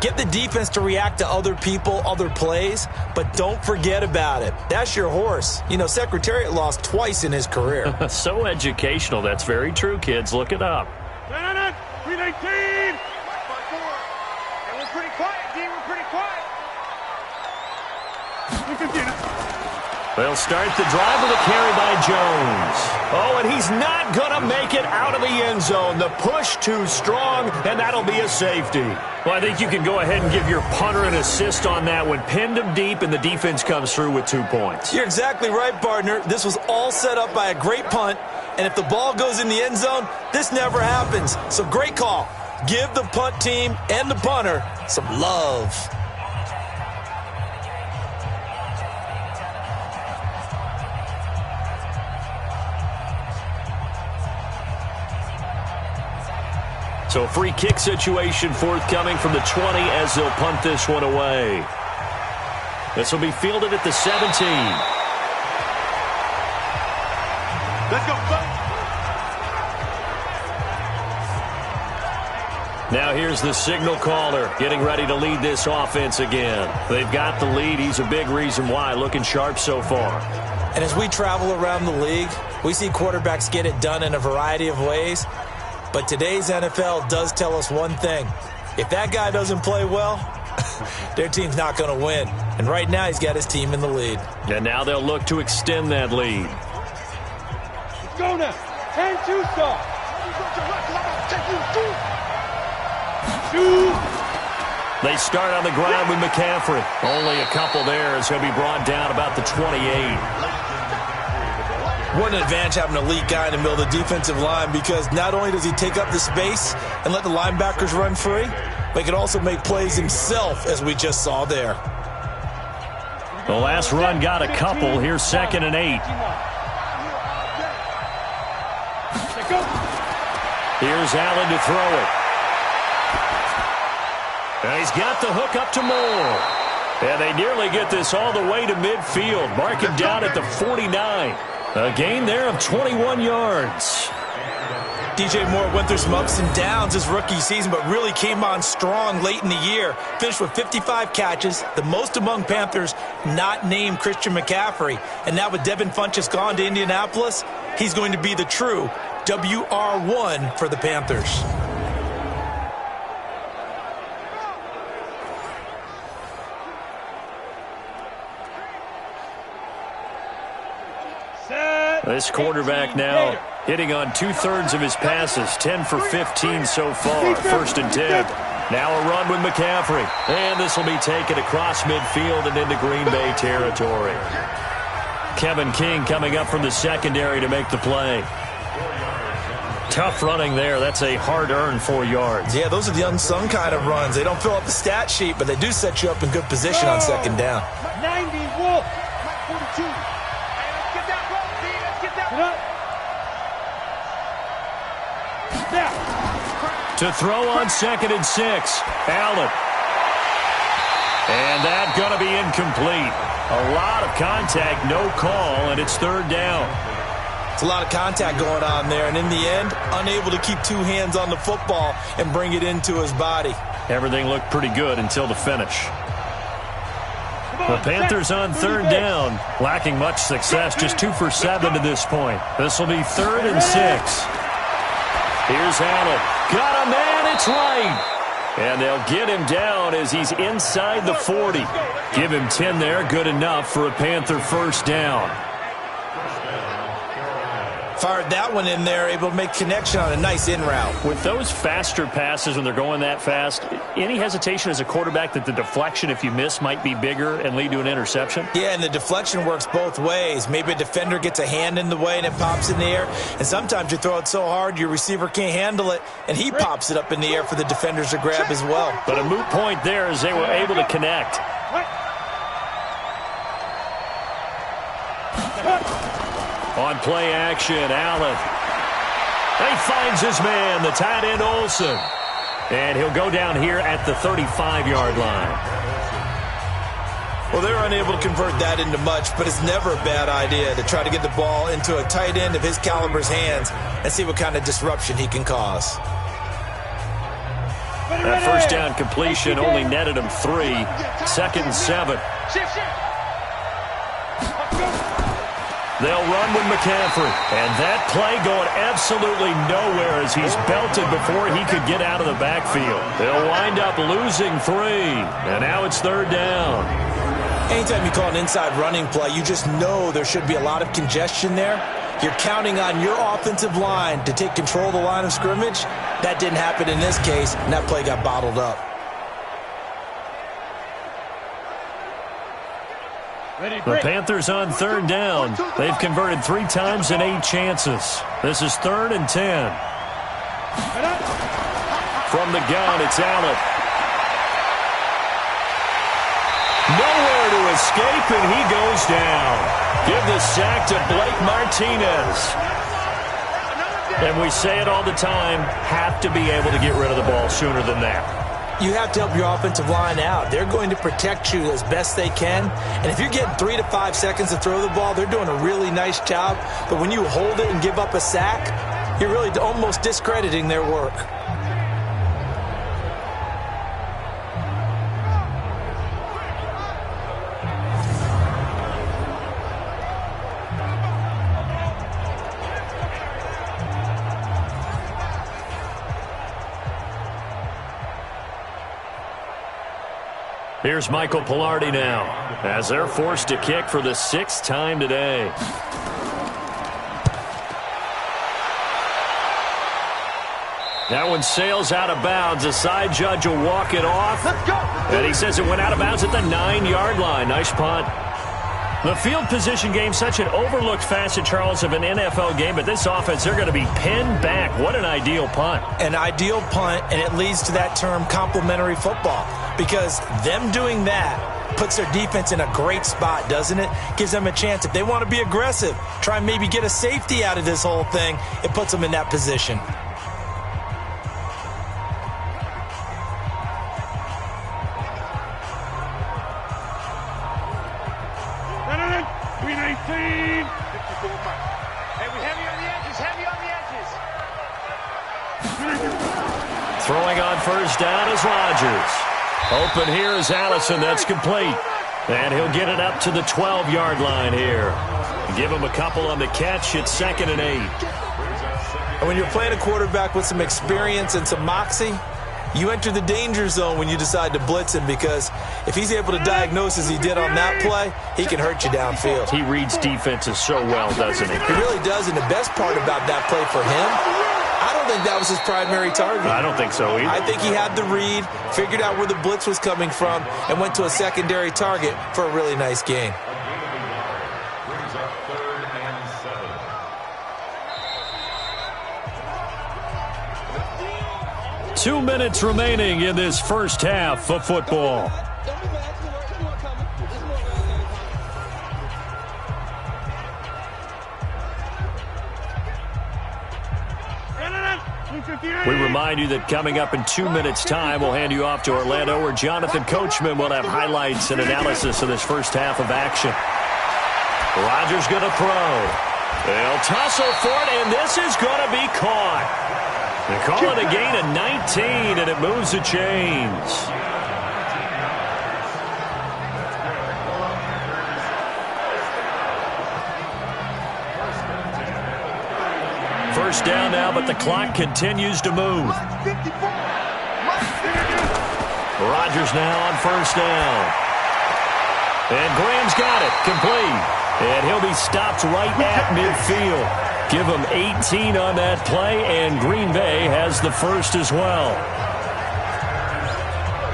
Get the defense to react to other people, other plays, but don't forget about it. That's your horse. You know, Secretariat lost twice in his career. So educational. That's very true, kids. Look it up. 319. And we're pretty quiet, D. We're pretty quiet. They'll start the drive with a carry by Jones. Oh, and he's not going to make it out of the end zone. The push too strong, and that'll be a safety. Well, I think you can go ahead and give your punter an assist on that one. Pinned him deep, and the defense comes through with 2 points. You're exactly right, partner. This was all set up by a great punt, and if the ball goes in the end zone, this never happens. So great call. Give the punt team and the punter some love. So free kick situation forthcoming from the 20 as they'll punt this one away. This will be fielded at the 17. Let's go, Now here's the signal caller getting ready to lead this offense again. They've got the lead. He's a big reason why. Looking sharp so far. And as we travel around the league, we see quarterbacks get it done in a variety of ways. But today's NFL does tell us one thing. If that guy doesn't play well, their team's not going to win. And right now he's got his team in the lead. And now they'll look to extend that lead. Let's go now. 10-2 start. They start on the ground with McCaffrey. Only a couple there as he'll be brought down about the 28. What an advantage having an elite guy in the middle of the defensive line, because not only does he take up the space and let the linebackers run free, but he can also make plays himself, as we just saw there. The last run got a couple. Here's 2nd and 8. Here's Allen to throw it. And he's got the hook up to Moore. And they nearly get this all the way to midfield. Mark him down at the 49. A gain there of 21 yards. DJ Moore went through some ups and downs his rookie season, but really came on strong late in the year. Finished with 55 catches, the most among Panthers not named Christian McCaffrey. And now with Devin Funchess gone to Indianapolis, he's going to be the true WR1 for the Panthers. This quarterback now hitting on 2/3 of his passes, 10 for 15 so far. 1st and 10. Now a run with McCaffrey. And this will be taken across midfield and into Green Bay territory. Kevin King coming up from the secondary to make the play. Tough running there. That's a hard-earned 4 yards. Yeah, those are the unsung kind of runs. They don't fill up the stat sheet, but they do set you up in good position on 2nd down. 90, Wolf. 42. To throw on 2nd and 6. Allen. And that's going to be incomplete. A lot of contact, no call, and it's 3rd down. It's a lot of contact going on there, and in the end, unable to keep 2 hands on the football and bring it into his body. Everything looked pretty good until the finish. The Panthers on 3rd down, lacking much success, just 2 for 7 to this point. This will be 3rd and 6. Here's Allen. Got a man, it's right. And they'll get him down as he's inside the 40. Give him 10 there, good enough for a Panther 1st down. Fired that one in there, able to make connection on a nice in route. With those faster passes when they're going that fast, any hesitation as a quarterback that the deflection, if you miss, might be bigger and lead to an interception? Yeah, and the deflection works both ways. Maybe a defender gets a hand in the way and it pops in the air. And sometimes you throw it so hard your receiver can't handle it, and he pops it up in the air for the defenders to grab as well. But a moot point there as they were able to connect. On play action, Allen. He finds his man, the tight end Olsen. And he'll go down here at the 35-yard line. Well, they're unable to convert that into much, but it's never a bad idea to try to get the ball into a tight end of his caliber's hands and see what kind of disruption he can cause. That 1st down completion only netted him 3. 2nd and 7. They'll run with McCaffrey. And that play going absolutely nowhere as he's belted before he could get out of the backfield. They'll wind up losing 3. And now it's 3rd down. Anytime you call an inside running play, you just know there should be a lot of congestion there. You're counting on your offensive line to take control of the line of scrimmage. That didn't happen in this case, and that play got bottled up. The Panthers on 3rd down. They've converted 3 times in 8 chances. This is 3rd and 10. From the gun, it's Allen. Nowhere to escape, and he goes down. Give the sack to Blake Martinez. And we say it all the time, have to be able to get rid of the ball sooner than that. You have to help your offensive line out. They're going to protect you as best they can. And if you're getting 3 to 5 seconds to throw the ball, they're doing a really nice job. But when you hold it and give up a sack, you're really almost discrediting their work. Here's Michael Pilardi now as they're forced to kick for the 6th time today. That one sails out of bounds. The side judge will walk it off. And he says it went out of bounds at the 9-yard line. Nice punt. The field position game, such an overlooked facet, Charles, of an NFL game, but this offense, they're going to be pinned back. What an ideal punt. An ideal punt, and it leads to that term complementary football, because them doing that puts their defense in a great spot, doesn't it? Gives them a chance. If they want to be aggressive, try and maybe get a safety out of this whole thing, it puts them in that position. Throwing on first down is Rodgers. Open here is Allison. That's complete. And he'll get it up to the 12-yard line here. Give him a couple on the catch. It's 2nd and 8. And when you're playing a quarterback with some experience and some moxie, you enter the danger zone when you decide to blitz him, because if he's able to diagnose as he did on that play, he can hurt you downfield. He reads defenses so well, doesn't he? He really does, and the best part about that play for him, I don't think that was his primary target. I don't think so either. I think he had the read, figured out where the blitz was coming from, and went to a secondary target for a really nice gain. Two minutes remaining in this first half of football. We remind you that coming up in 2 minutes' time, we'll hand you off to Orlando, where Jonathan Coachman will have highlights and analysis of this first half of action. Rodgers going to throw. They'll tussle for it, and this is going to be caught. They call it a gain of 19, and it moves the chains. First down now, but the clock continues to move. Rodgers now on first down. And Graham's got it, complete. And he'll be stopped right at midfield. Give him 18 on that play, and Green Bay has the first as well.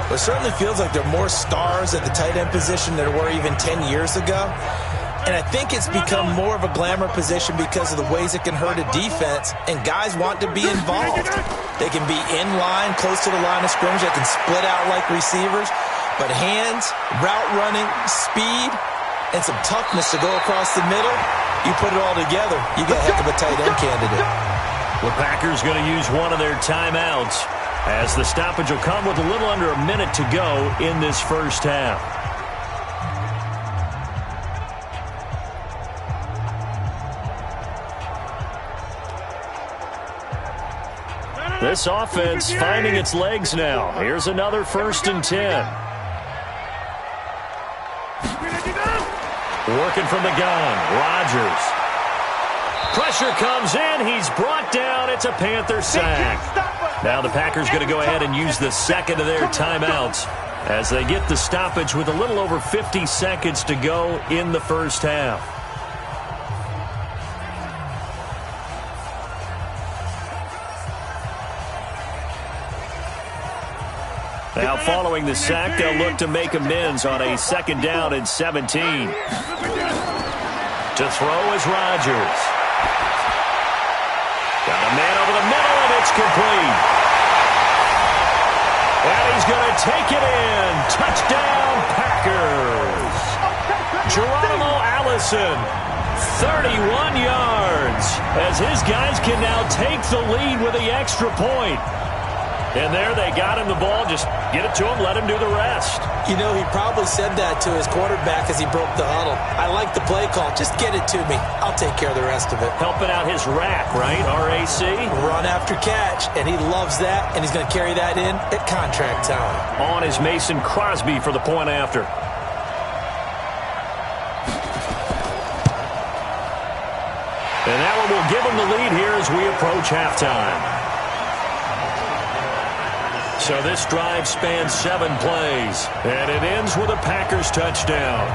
It certainly feels like there are more stars at the tight end position than there were even 10 years ago. And I think it's become more of a glamour position because of the ways it can hurt a defense, and guys want to be involved. They can be in line, close to the line of scrimmage. They can split out like receivers. But hands, route running, speed, and some toughness to go across the middle, you put it all together, you get a heck of a tight end candidate. The Packers going to use one of their timeouts, as the stoppage will come with a little under a minute to go in this first half. This offense finding its legs now. Here's another 1st and 10. Working from the gun, Rodgers. Pressure comes in. He's brought down. It's a Panther sack. Now the Packers going to go ahead and use the second of their timeouts as they get the stoppage with a little over 50 seconds to go in the first half. Now following the sack, they'll look to make amends on a 2nd down and 17. To throw is Rodgers. Got a man over the middle, and it's complete. And he's going to take it in. Touchdown, Packers. Geronimo Allison, 31 yards, as his guys can now take the lead with the extra point. And there they got him the ball. Just get it to him, let him do the rest. You know, he probably said that to his quarterback as he broke the huddle. I like the play call. Just get it to me. I'll take care of the rest of it. Helping out his rack, right? RAC? Run after catch, and he loves that, and he's going to carry that in at contract time. On is Mason Crosby for the point after. And that one will give him the lead here as we approach halftime. So this drive spans 7 plays, and it ends with a Packers touchdown.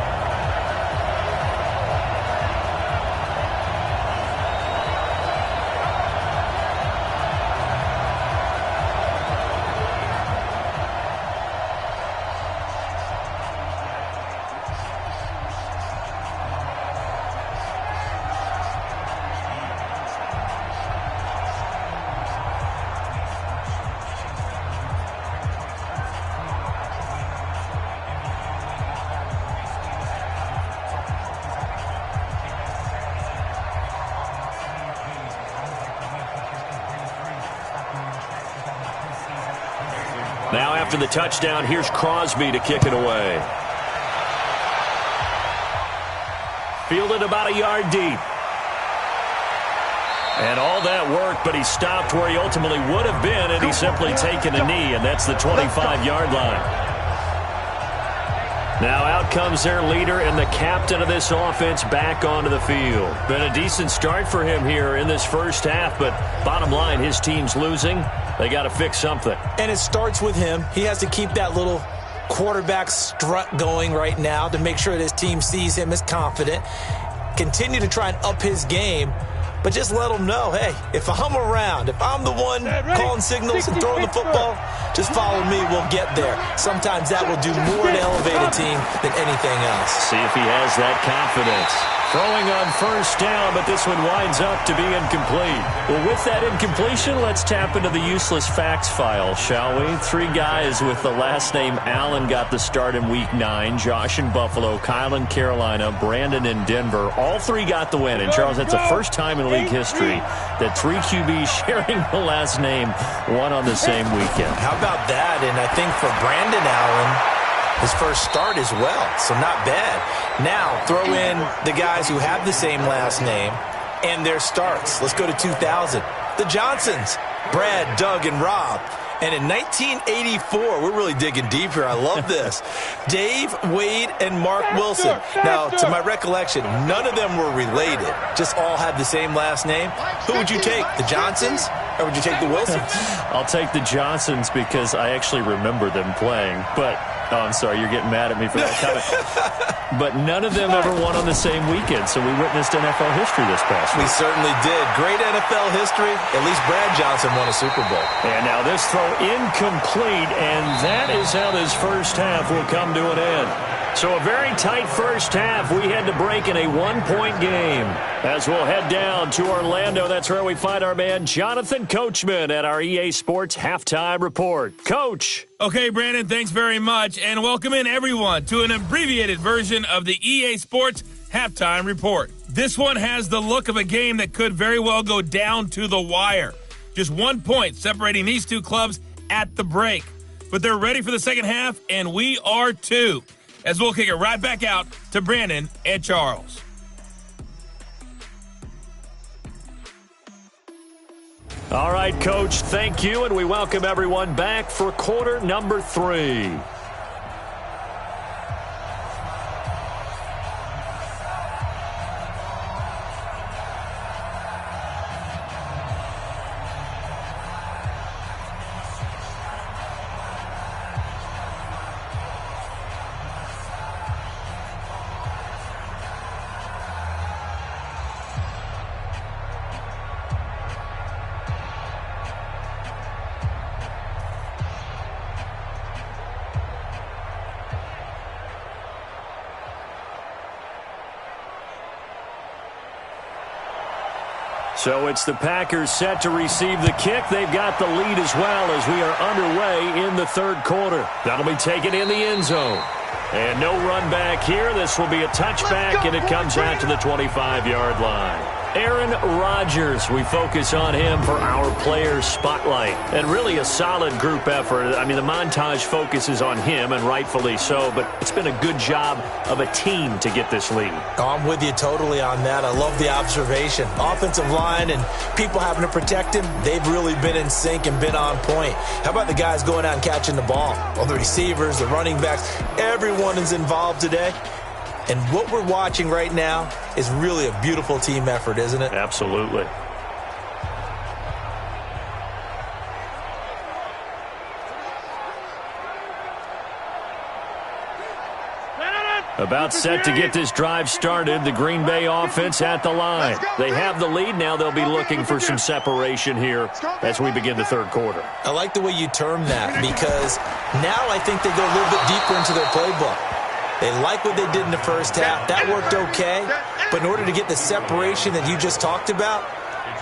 Now after the touchdown, here's Crosby to kick it away. Fielded about a yard deep. And all that work, but he stopped where he ultimately would have been had he simply taken a knee, and that's the 25-yard line. Now out comes their leader and the captain of this offense back onto the field. Been a decent start for him here in this first half, but bottom line, his team's losing. They got to fix something. And it starts with him. He has to keep that little quarterback strut going right now to make sure that his team sees him as confident. Continue to try and up his game. But just let them know, hey, if I'm around, if I'm the one calling signals and throwing the football, just follow me, we'll get there. Sometimes that will do more to elevate a team than anything else. See if he has that confidence. Throwing on first down, but this one winds up to be incomplete. Well, with that incompletion, let's tap into the useless facts file, shall we? 3 guys with the last name Allen got the start in Week 9. Josh in Buffalo, Kyle in Carolina, Brandon in Denver. All 3 got the win. And, Charles, that's the first time in league history that 3 QBs sharing the last name won on the same weekend. How about that? And I think for Brandon Allen, his first start as well, so not bad. Now, throw in the guys who have the same last name and their starts. Let's go to 2000. The Johnsons, Brad, Doug, and Rob. And in 1984, we're really digging deep here. I love this. Dave, Wade, and Mark Wilson. Now, to my recollection, none of them were related. Just all had the same last name. Who would you take, the Johnsons, or would you take the Wilsons? I'll take the Johnsons because I actually remember them playing. But, oh, I'm sorry, you're getting mad at me for that comment. But none of them ever won on the same weekend, so we witnessed NFL history this past week. We certainly did. Great NFL history. At least Brad Johnson won a Super Bowl. And now this throw incomplete, and that is how this first half will come to an end. So a very tight first half. We had to break in a 1-point game. As we'll head down to Orlando, that's where we find our man Jonathan Coachman at our EA Sports Halftime Report. Coach. Okay, Brandon, thanks very much, and welcome in everyone to an abbreviated version of the EA Sports Halftime Report. This one has the look of a game that could very well go down to the wire. Just 1 point separating these two clubs at the break. But they're ready for the second half, and we are too. As we'll kick it right back out to Brandon and Charles. All right, Coach, thank you, and we welcome everyone back for quarter number 3. So it's the Packers set to receive the kick. They've got the lead as well as we are underway in the third quarter. That'll be taken in the end zone. And no run back here. This will be a touchback, and it comes out to the 25-yard line. Aaron Rodgers, we focus on him for our Players Spotlight. And really a solid group effort. I mean, the montage focuses on him, and rightfully so, but it's been a good job of a team to get this lead. Oh, I'm with you totally on that. I love the observation. Offensive line and people having to protect him, they've really been in sync and been on point. How about the guys going out and catching the ball? Well, the receivers, the running backs, everyone is involved today. And what we're watching right now is really a beautiful team effort, isn't it? Absolutely. About set to get this drive started, the Green Bay offense at the line. They have the lead. Now they'll be looking for some separation here as we begin the third quarter. I like the way you term that because now I think they go a little bit deeper into their playbook. They like what they did in the first half. That worked okay. But in order to get the separation that you just talked about,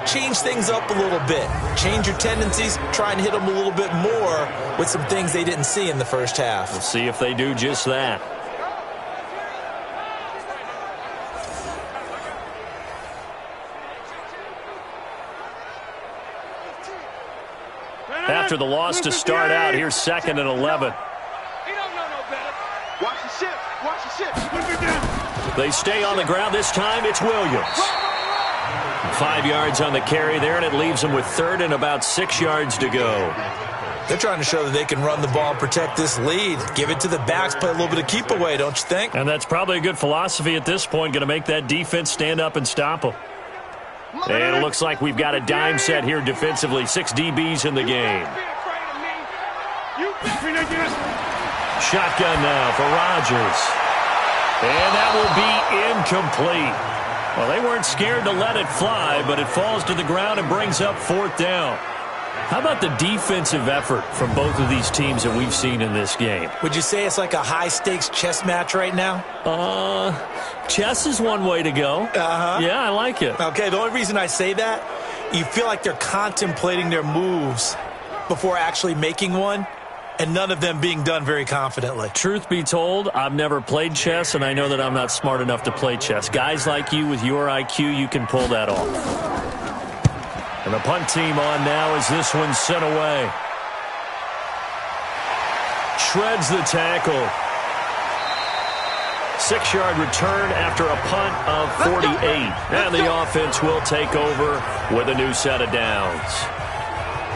change things up a little bit. Change your tendencies. Try and hit them a little bit more with some things they didn't see in the first half. We'll see if they do just that. after the loss to start out. Here's 2nd and 11. He don't know no better. Watch the ship. Watch the ship. They stay on the ground. This time it's Williams. 5 yards on the carry there, and it leaves them with 3rd and about 6 yards to go. They're trying to show that they can run the ball and protect this lead. Give it to the backs, play a little bit of keep away, don't you think? And that's probably a good philosophy at this point, going to make that defense stand up and stop them. And it looks like we've got a dime set here defensively. 6 DBs in the game. Shotgun now for Rodgers. And that will be incomplete. Well, they weren't scared to let it fly, but it falls to the ground and brings up 4th down. How about the defensive effort from both of these teams that we've seen in this game? Would you say it's like a high-stakes chess match right now? Chess is one way to go. Yeah, I like it. Okay, the only reason I say that, you feel like they're contemplating their moves before actually making one, and none of them being done very confidently. Truth be told, I've never played chess, and I know that I'm not smart enough to play chess. Guys like you with your IQ, you can pull that off. And the punt team on now as this one's sent away. Shreds the tackle. 6-yard return after a punt of 48. And the offense will take over with a new set of downs.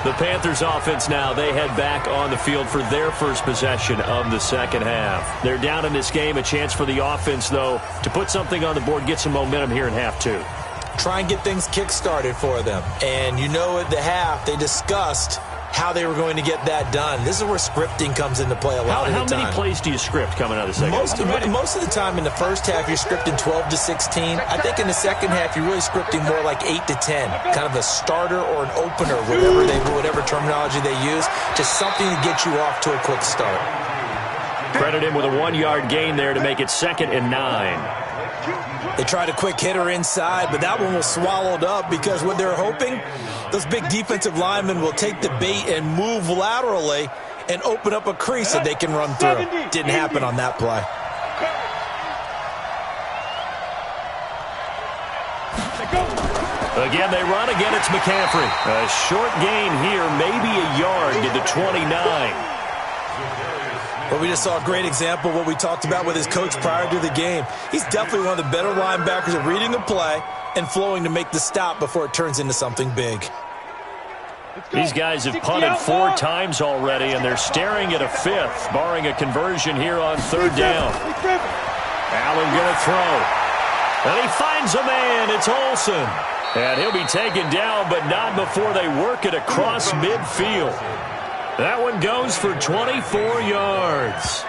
The Panthers offense now, they head back on the field for their first possession of the second half. They're down in this game. A chance for the offense, though, to put something on the board, get some momentum here in half 2. Try and get things kick-started for them. And you know at the half, they discussed how they were going to get that done. This is where scripting comes into play a lot of the time. How many plays do you script coming out of the second half? Most of the time in the first half, you're scripting 12 to 16. I think in the second half, you're really scripting more like 8 to 10. Kind of a starter or an opener, whatever terminology they use. Just something to get you off to a quick start. Credit him with a 1-yard gain there to make it 2nd and 9. They tried a quick hitter inside, but that one was swallowed up because what they're hoping, those big defensive linemen will take the bait and move laterally and open up a crease that they can run through. Didn't happen on that play. Again, they run. Again, it's McCaffrey. A short gain here, maybe a yard to the 29. Well, we just saw a great example of what we talked about with his coach prior to the game. He's definitely one of the better linebackers at reading a play and flowing to make the stop before it turns into something big. These guys have punted 4 times already, and they're staring at a 5th, barring a conversion here on 3rd down. Allen going to throw. And he finds a man. It's Olsen. And he'll be taken down, but not before they work it across midfield. That one goes for 24 yards.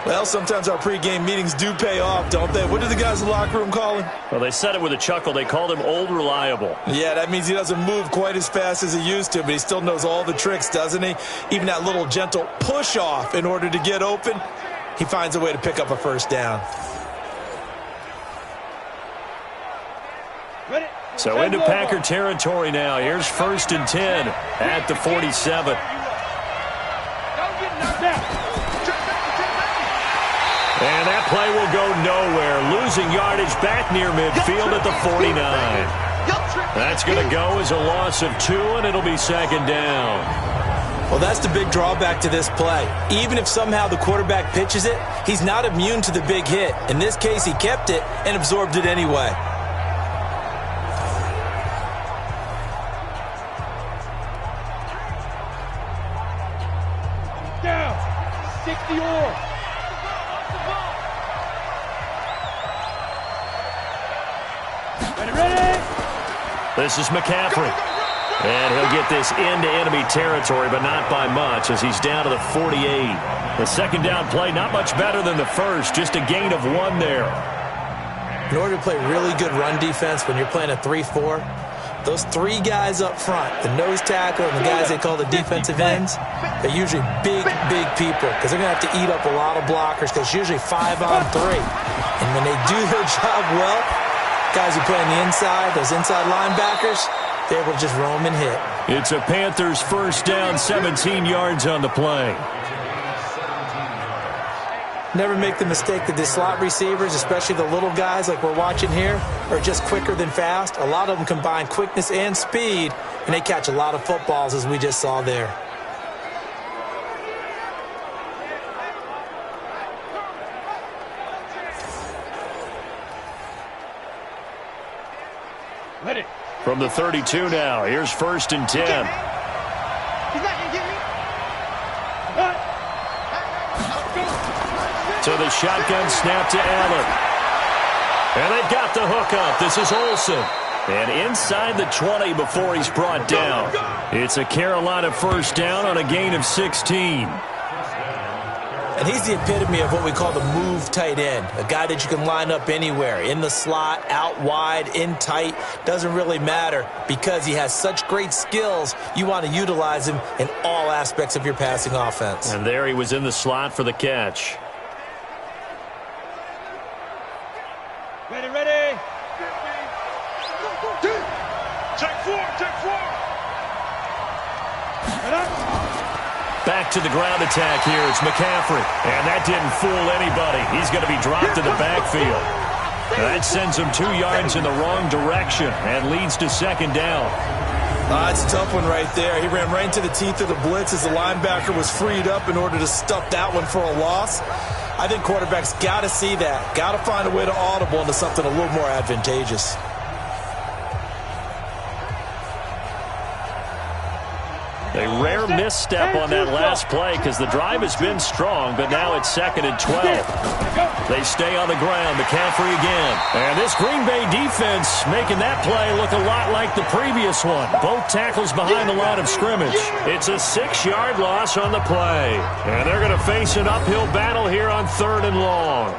Well, sometimes our pregame meetings do pay off, don't they? What do the guys in the locker room call him? Well, they said it with a chuckle. They called him Old Reliable. Yeah, that means he doesn't move quite as fast as he used to, but he still knows all the tricks, doesn't he? Even that little gentle push-off in order to get open, he finds a way to pick up a 1st down. So into Packer territory now. Here's 1st and 10 at the 47. And that play will go nowhere. Losing yardage back near midfield at the 49. That's going to go as a loss of 2, and it'll be 2nd down. Well, that's the big drawback to this play. Even if somehow the quarterback pitches it, he's not immune to the big hit. In this case, he kept it and absorbed it anyway. Down. 60 or. Ready? This is McCaffrey. And he'll get this into enemy territory, but not by much as he's down to the 48. The 2nd down play, not much better than the first, just a gain of 1 there. In order to play really good run defense when you're playing a 3-4, those 3 guys up front, the nose tackle and the guys they call the defensive ends, they're usually big people because they're going to have to eat up a lot of blockers because it's usually 5 on 3. And when they do their job well, guys who play on the inside, those inside linebackers, they're able to just roam and hit. It's a Panthers 1st down, 17 yards on the play. Never make the mistake that the slot receivers, especially the little guys like we're watching here, are just quicker than fast. A lot of them combine quickness and speed and they catch a lot of footballs, as we just saw there. From the 32 now, here's 1st and 10. He's not going to get me. To the shotgun snap to Allen. And they've got the hook up. This is Olsen. And inside the 20 before he's brought down. It's a Carolina 1st down on a gain of 16. And he's the epitome of what we call the move tight end, a guy that you can line up anywhere, in the slot, out wide, in tight, doesn't really matter because he has such great skills. You want to utilize him in all aspects of your passing offense. And there he was in the slot for the catch. Ready, ready. Check four. Back to the ground attack here. It's McCaffrey. And that didn't fool anybody. He's going to be dropped to the backfield. That sends him 2 yards in the wrong direction and leads to 2nd down. It's a tough one right there. He ran right into the teeth of the blitz as the linebacker was freed up in order to stuff that one for a loss. I think quarterbacks got to see that. Got to find a way to audible into something a little more advantageous. A rare misstep on that last play because the drive has been strong, but now it's 2nd and 12. They stay on the ground. McCaffrey again. And this Green Bay defense making that play look a lot like the previous one. Both tackles behind the line of scrimmage. It's a 6-yard loss on the play. And they're going to face an uphill battle here on 3rd and long.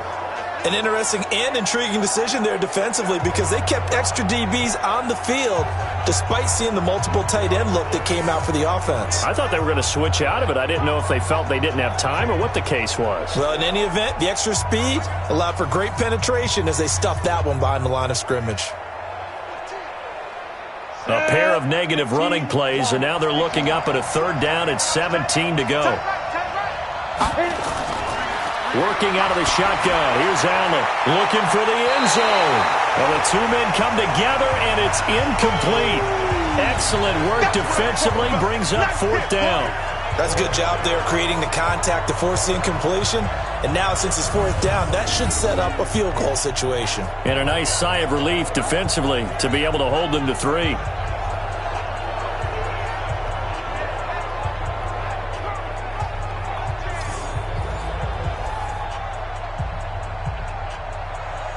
An interesting and intriguing decision there defensively because they kept extra DBs on the field despite seeing the multiple tight end look that came out for the offense. I thought they were going to switch out of it. I didn't know if they felt they didn't have time or what the case was. Well, in any event, the extra speed allowed for great penetration as they stuffed that one behind the line of scrimmage. A pair of negative running plays, and now they're looking up at a 3rd down and 17 to go. Working out of the shotgun. Here's Allen looking for the end zone. Well, the 2 men come together, and it's incomplete. Excellent work defensively. Brings up 4th down. That's a good job there creating the contact to force the incompletion. And now, since it's 4th down, that should set up a field goal situation. And a nice sigh of relief defensively to be able to hold them to 3.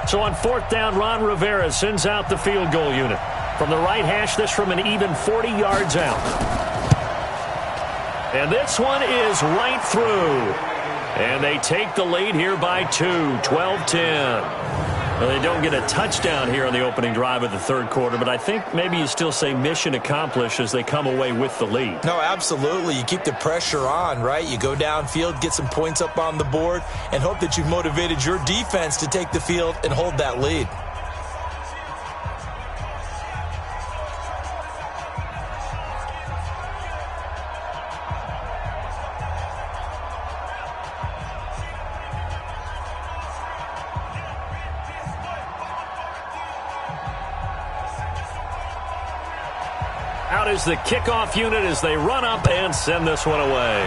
So on 4th down, Ron Rivera sends out the field goal unit. From the right hash, this from an even 40 yards out. And this one is right through. And they take the lead here by 2, 12-10. Well, they don't get a touchdown here on the opening drive of the 3rd quarter, but I think maybe you still say mission accomplished as they come away with the lead. No, absolutely. You keep the pressure on, right? You go downfield, get some points up on the board, and hope that you've motivated your defense to take the field and hold that lead. Out is the kickoff unit as they run up and send this one away.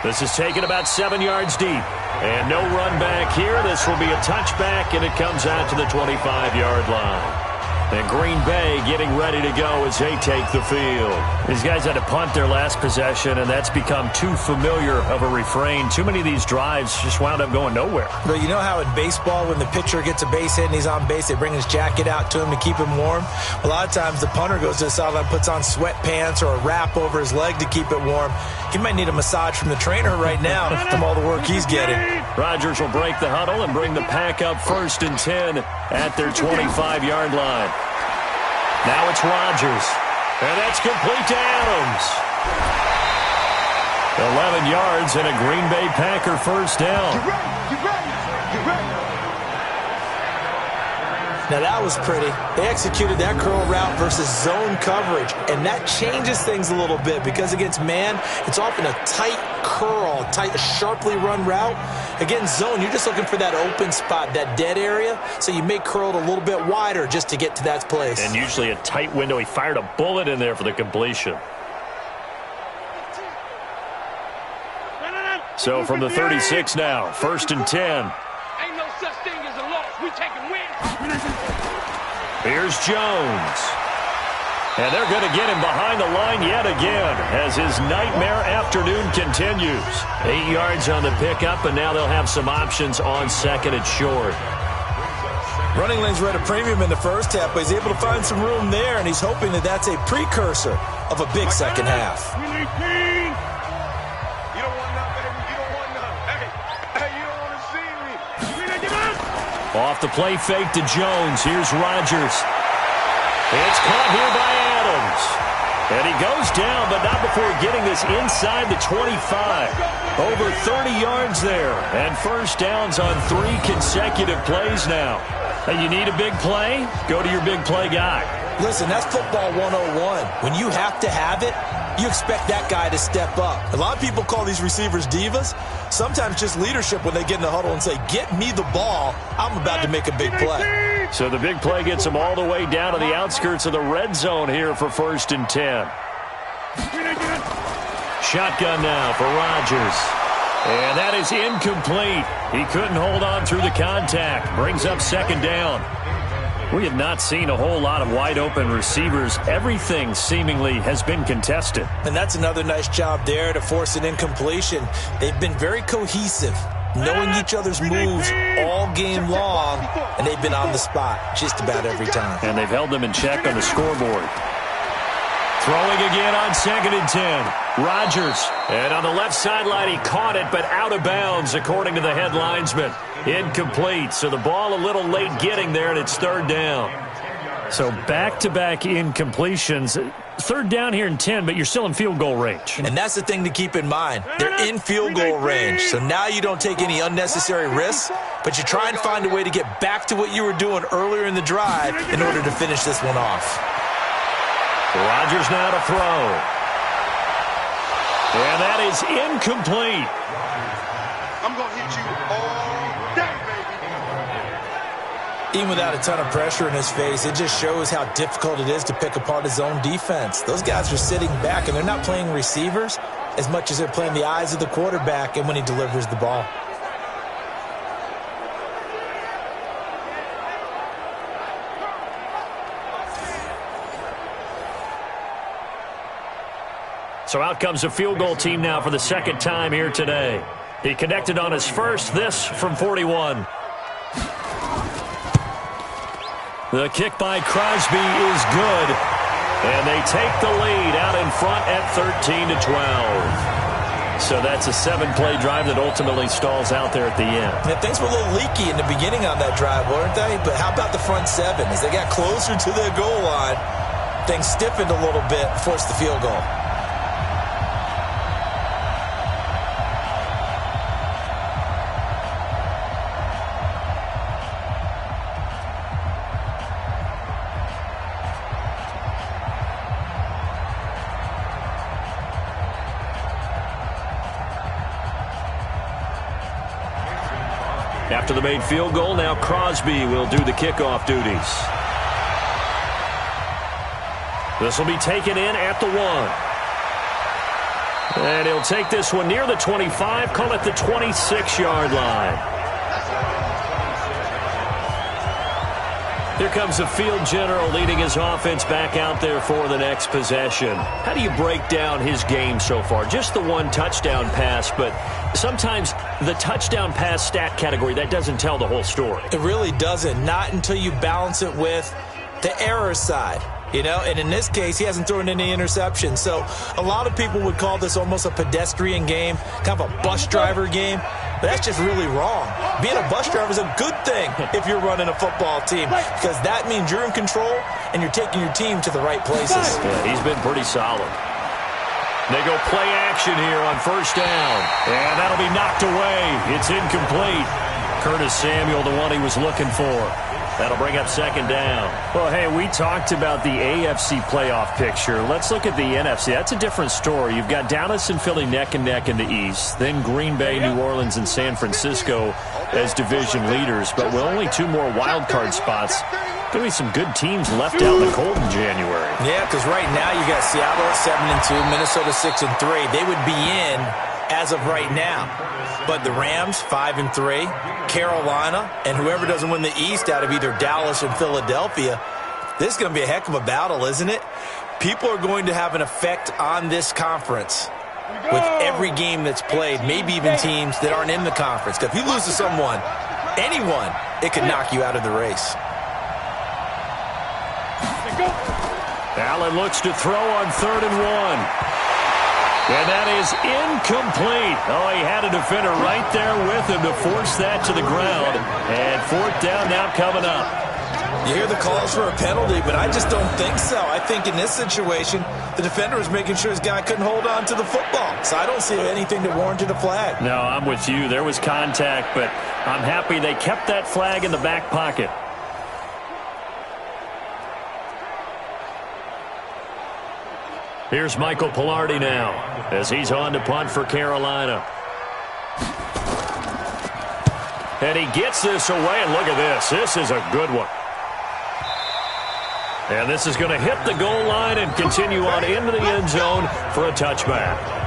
This is taken about 7 yards deep. And no run back here. This will be a touchback, and it comes out to the 25-yard line. And Green Bay getting ready to go as they take the field. These guys had to punt their last possession, and that's become too familiar of a refrain. Too many of these drives just wound up going nowhere. But you know how in baseball, when the pitcher gets a base hit and he's on base, they bring his jacket out to him to keep him warm? A lot of times the punter goes to the sideline, puts on sweatpants or a wrap over his leg to keep it warm. He might need a massage from the trainer right now from all the work he's getting. Rodgers will break the huddle and bring the pack up 1st and 10 at their 25-yard line. Now it's Rodgers. And that's complete to Adams. 11 yards and a Green Bay Packer 1st down. Now that was pretty. They executed that curl route versus zone coverage, and that changes things a little bit because against man, it's often a tight curl, tight, sharply run route. Against zone, you're just looking for that open spot, that dead area, so you may curl it a little bit wider just to get to that place. And usually a tight window. He fired a bullet in there for the completion. So from the 36 now, 1st and 10. Ain't no such thing as a loss. We taking wins. Here's Jones. And they're going to get him behind the line yet again as his nightmare afternoon continues. 8 yards on the pickup, and now they'll have some options on 2nd and short. Running lanes were at a premium in the first half, but he's able to find some room there, and he's hoping that that's a precursor of a big second half. Off the play fake to Jones. Here's Rodgers. It's caught here by Adams. And he goes down, but not before getting this inside the 25. Over 30 yards there. And first downs on 3 consecutive plays now. Hey, you need a big play? Go to your big play guy. Listen, that's football 101. When you have to have it, you expect that guy to step up. A lot of people call these receivers divas. Sometimes just leadership when they get in the huddle and say, get me the ball. I'm about to make a big play. So the big play gets them all the way down to the outskirts of the red zone here for 1st and 10. Shotgun now for Rodgers. And that is incomplete. He couldn't hold on through the contact. Brings up 2nd down. We have not seen a whole lot of wide-open receivers. Everything seemingly has been contested. And that's another nice job there to force an incompletion. They've been very cohesive, knowing each other's moves all game long, and they've been on the spot just about every time. And they've held them in check on the scoreboard. Throwing again on 2nd and 10. Rodgers. And on the left sideline, he caught it, but out of bounds, according to the head linesman. Incomplete. So the ball a little late getting there, and it's 3rd down. So back-to-back incompletions. 3rd down here in 10, but you're still in field goal range. And that's the thing to keep in mind. They're in field goal range. So now you don't take any unnecessary risks, but you try and find a way to get back to what you were doing earlier in the drive in order to finish this one off. Rodgers now to throw. And that is incomplete. I'm going to hit you all day, baby. Even without a ton of pressure in his face, it just shows how difficult it is to pick apart his own defense. Those guys are sitting back, and they're not playing receivers as much as they're playing the eyes of the quarterback and when he delivers the ball. So out comes a field goal team now for the 2nd time here today. He connected on his first, this from 41. The kick by Crosby is good. And they take the lead out in front at 13-12. So that's a 7-play drive that ultimately stalls out there at the end. Yeah, things were a little leaky in the beginning on that drive, weren't they? But how about the front 7? As they got closer to their goal line, things stiffened a little bit, forced the field goal. After the made field goal, now Crosby will do the kickoff duties. This will be taken in at the 1. And he'll take this one near the 25, call it the 26-yard line. Here comes the field general leading his offense back out there for the next possession. How do you break down his game so far? Just the 1 touchdown pass, but sometimes the touchdown pass stat category, that doesn't tell the whole story. It really doesn't, not until you balance it with the error side. You know, and in this case, he hasn't thrown any interceptions. So a lot of people would call this almost a pedestrian game, kind of a bus driver game. But that's just really wrong. Being a bus driver is a good thing if you're running a football team, because that means you're in control and you're taking your team to the right places. Yeah, he's been pretty solid. They go play action here on 1st down. And that'll be knocked away. It's incomplete. Curtis Samuel, the one he was looking for. That'll bring up second down. Well, hey, we talked about the AFC playoff picture. Let's look at the NFC. That's a different story. You've got Dallas and Philly neck and neck in the East. Then Green Bay, New Orleans, and San Francisco as division leaders. But with only 2 more wild card spots, going to be some good teams left out in the cold in January. Yeah, because right now you got Seattle at 7-2, Minnesota 6-3. They would be in as of right now. But the Rams, 5-3, Carolina, and whoever doesn't win the East out of either Dallas or Philadelphia, this is going to be a heck of a battle, isn't it? People are going to have an effect on this conference with every game that's played, maybe even teams that aren't in the conference. Because if you lose to someone, anyone, it could knock you out of the race. Allen looks to throw on 3rd and 1. And that is incomplete. Oh, he had a defender right there with him to force that to the ground. And 4th down now coming up. You hear the calls for a penalty, but I just don't think so. I think in this situation, the defender was making sure his guy couldn't hold on to the football. So I don't see anything that warranted a flag. No, I'm with you. There was contact, but I'm happy they kept that flag in the back pocket. Here's Michael Pilardi now as he's on to punt for Carolina. And he gets this away, and look at this. This is a good one. And this is going to hit the goal line and continue on into the end zone for a touchback.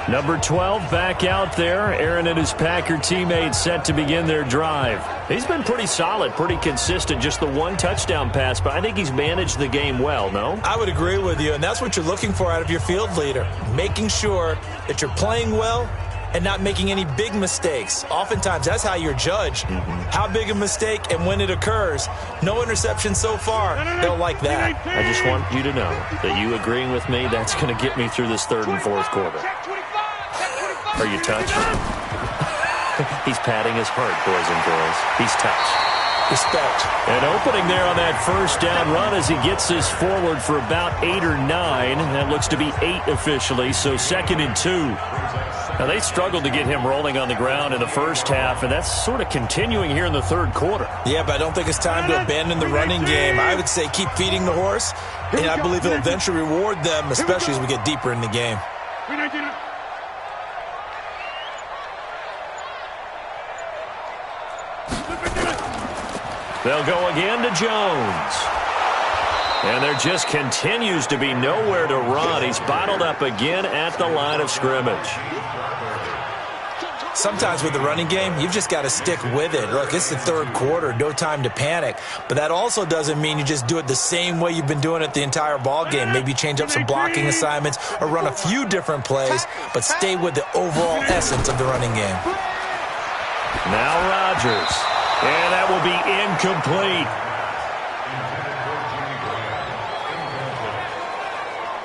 Number 12 back out there. Aaron and his Packer teammates set to begin their drive. He's been pretty solid, pretty consistent. Just the 1 touchdown pass, but I think he's managed the game well, no? I would agree with you, and that's what you're looking for out of your field leader. Making sure that you're playing well and not making any big mistakes. Oftentimes, that's how you're judged. How big a mistake and when it occurs. No interception so far. They'll like that. I just want you to know that you agreeing with me, that's going to get me through this 3rd and 4th quarter. Are you touched? He's patting his heart, boys and girls. He's touched. Respect. An opening there on that 1st down run as he gets this forward for about 8 or 9. That looks to be 8 officially, so 2nd and 2. Now, they struggled to get him rolling on the ground in the first half, and that's sort of continuing here in the 3rd quarter. Yeah, but I don't think it's time to abandon the running game. I would say keep feeding the horse, and I believe he'll eventually reward them, especially as we get deeper in the game. They'll go again to Jones. And there just continues to be nowhere to run. He's bottled up again at the line of scrimmage. Sometimes with the running game, you've just got to stick with it. Look, it's the 3rd quarter, no time to panic. But that also doesn't mean you just do it the same way you've been doing it the entire ball game. Maybe change up some blocking assignments or run a few different plays, but stay with the overall essence of the running game. Now Rodgers. And that will be incomplete.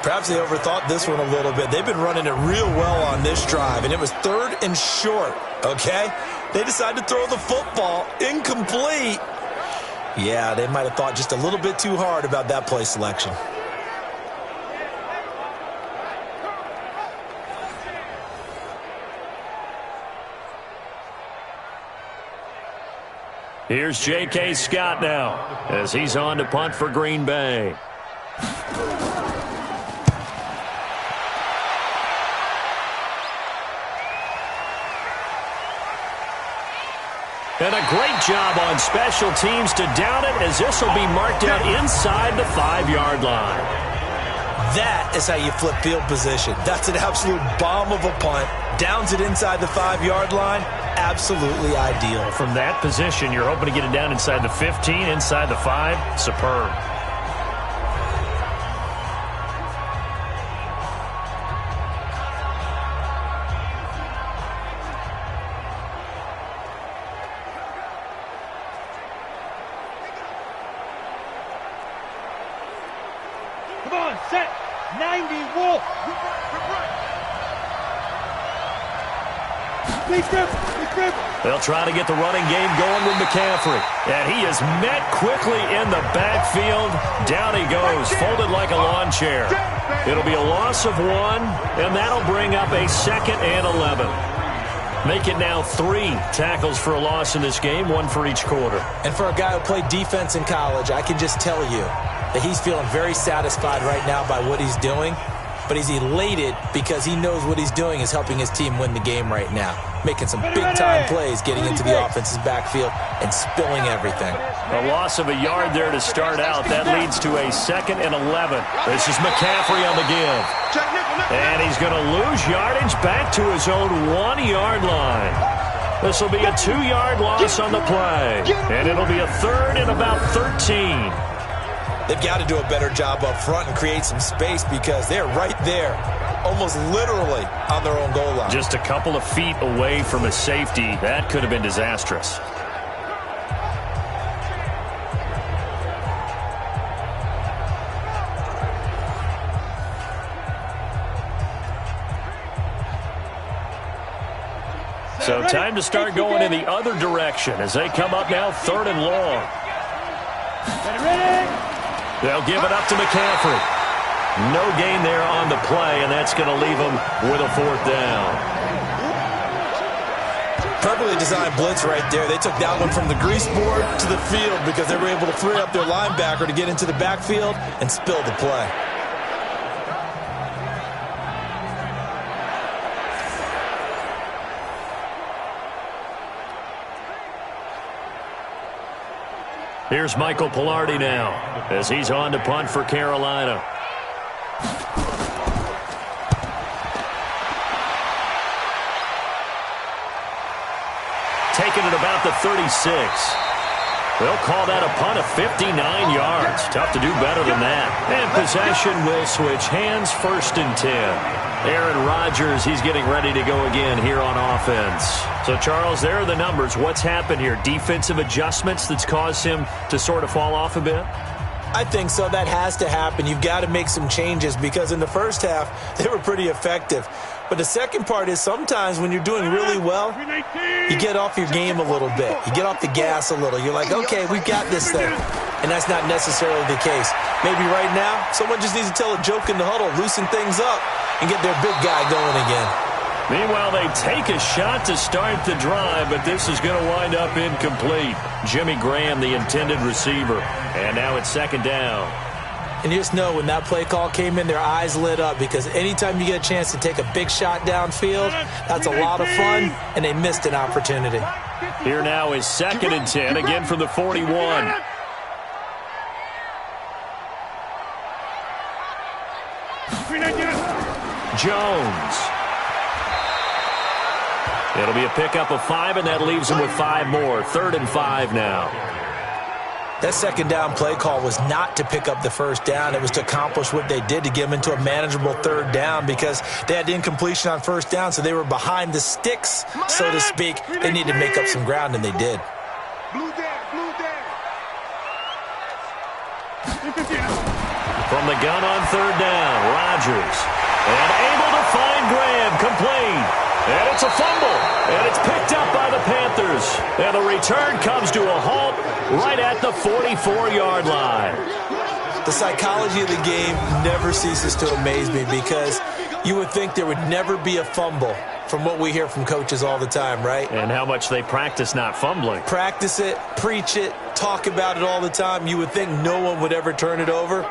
Perhaps they overthought this one a little bit. They've been running it real well on this drive, and it was 3rd and short, okay? They decided to throw the football incomplete. Yeah, they might have thought just a little bit too hard about that play selection. Here's J.K. Scott now as he's on to punt for Green Bay. And a great job on special teams to down it, as this will be marked out inside the 5-yard line. That is how you flip field position. That's an absolute bomb of a punt. Downs it inside the 5-yard line. Absolutely ideal. From that position, you're hoping to get it down inside the 15, inside the 5. Superb. Come on, set. 90, Wolf. They'll try to get the running game going with McCaffrey. And he is met quickly in the backfield. Down he goes, folded like a lawn chair. It'll be a loss of 1, and that'll bring up a 2nd and 11. Make it now 3 tackles for a loss in this game, 1 for each quarter. And for a guy who played defense in college, I can just tell you that he's feeling very satisfied right now by what he's doing. But he's elated because he knows what he's doing is helping his team win the game right now. Making some big-time plays, getting into the offense's backfield and spilling everything. A loss of a yard there to start out. That leads to a 2nd and 11. This is McCaffrey on the give. And he's going to lose yardage back to his own 1-yard line. This will be a 2-yard loss on the play. And it'll be a 3rd and about 13. They've got to do a better job up front and create some space because they're right there, almost literally on their own goal line. Just a couple of feet away from a safety. That could have been disastrous. So time to start going in the other direction as they come up now 3rd and long. They'll give it up to McCaffrey. No gain there on the play, and that's going to leave them with a 4th down. Perfectly designed blitz right there. They took that one from the grease board to the field because they were able to free up their linebacker to get into the backfield and spill the play. Here's Michael Pilardi now as he's on to punt for Carolina. Taking it about the 36. They'll call that a punt of 59 yards. Tough to do better than that. And possession will switch hands, 1st and 10. Aaron Rodgers, he's getting ready to go again here on offense. So, Charles, there are the numbers. What's happened here? Defensive adjustments that's caused him to sort of fall off a bit? I think so. That has to happen. You've got to make some changes because in the first half, they were pretty effective. But the second part is sometimes when you're doing really well, you get off your game a little bit. You get off the gas a little. You're like, okay, we've got this thing. And that's not necessarily the case. Maybe right now, someone just needs to tell a joke in the huddle, loosen things up, and get their big guy going again. Meanwhile, they take a shot to start the drive, but this is going to wind up incomplete. Jimmy Graham, the intended receiver. And now it's 2nd down. And you just know when that play call came in, their eyes lit up because anytime you get a chance to take a big shot downfield, that's a lot of fun, and they missed an opportunity. Here now is 2nd and 10, again from the 41. Jones. It'll be a pickup of 5, and that leaves him with 5 more. 3rd and 5 now. That 2nd down play call was not to pick up the 1st down. It was to accomplish what they did to get them into a manageable 3rd down because they had incompletion on 1st down, so they were behind the sticks, so to speak. They needed to make up some ground, and they did. From the gun on 3rd down, Rodgers. And able to find Graham, complete. And it's a fumble, and it's picked up by the Panthers. And the return comes to a halt right at the 44-yard line. The psychology of the game never ceases to amaze me because you would think there would never be a fumble from what we hear from coaches all the time, right? And how much they practice not fumbling. Practice it, preach it, talk about it all the time. You would think no one would ever turn it over.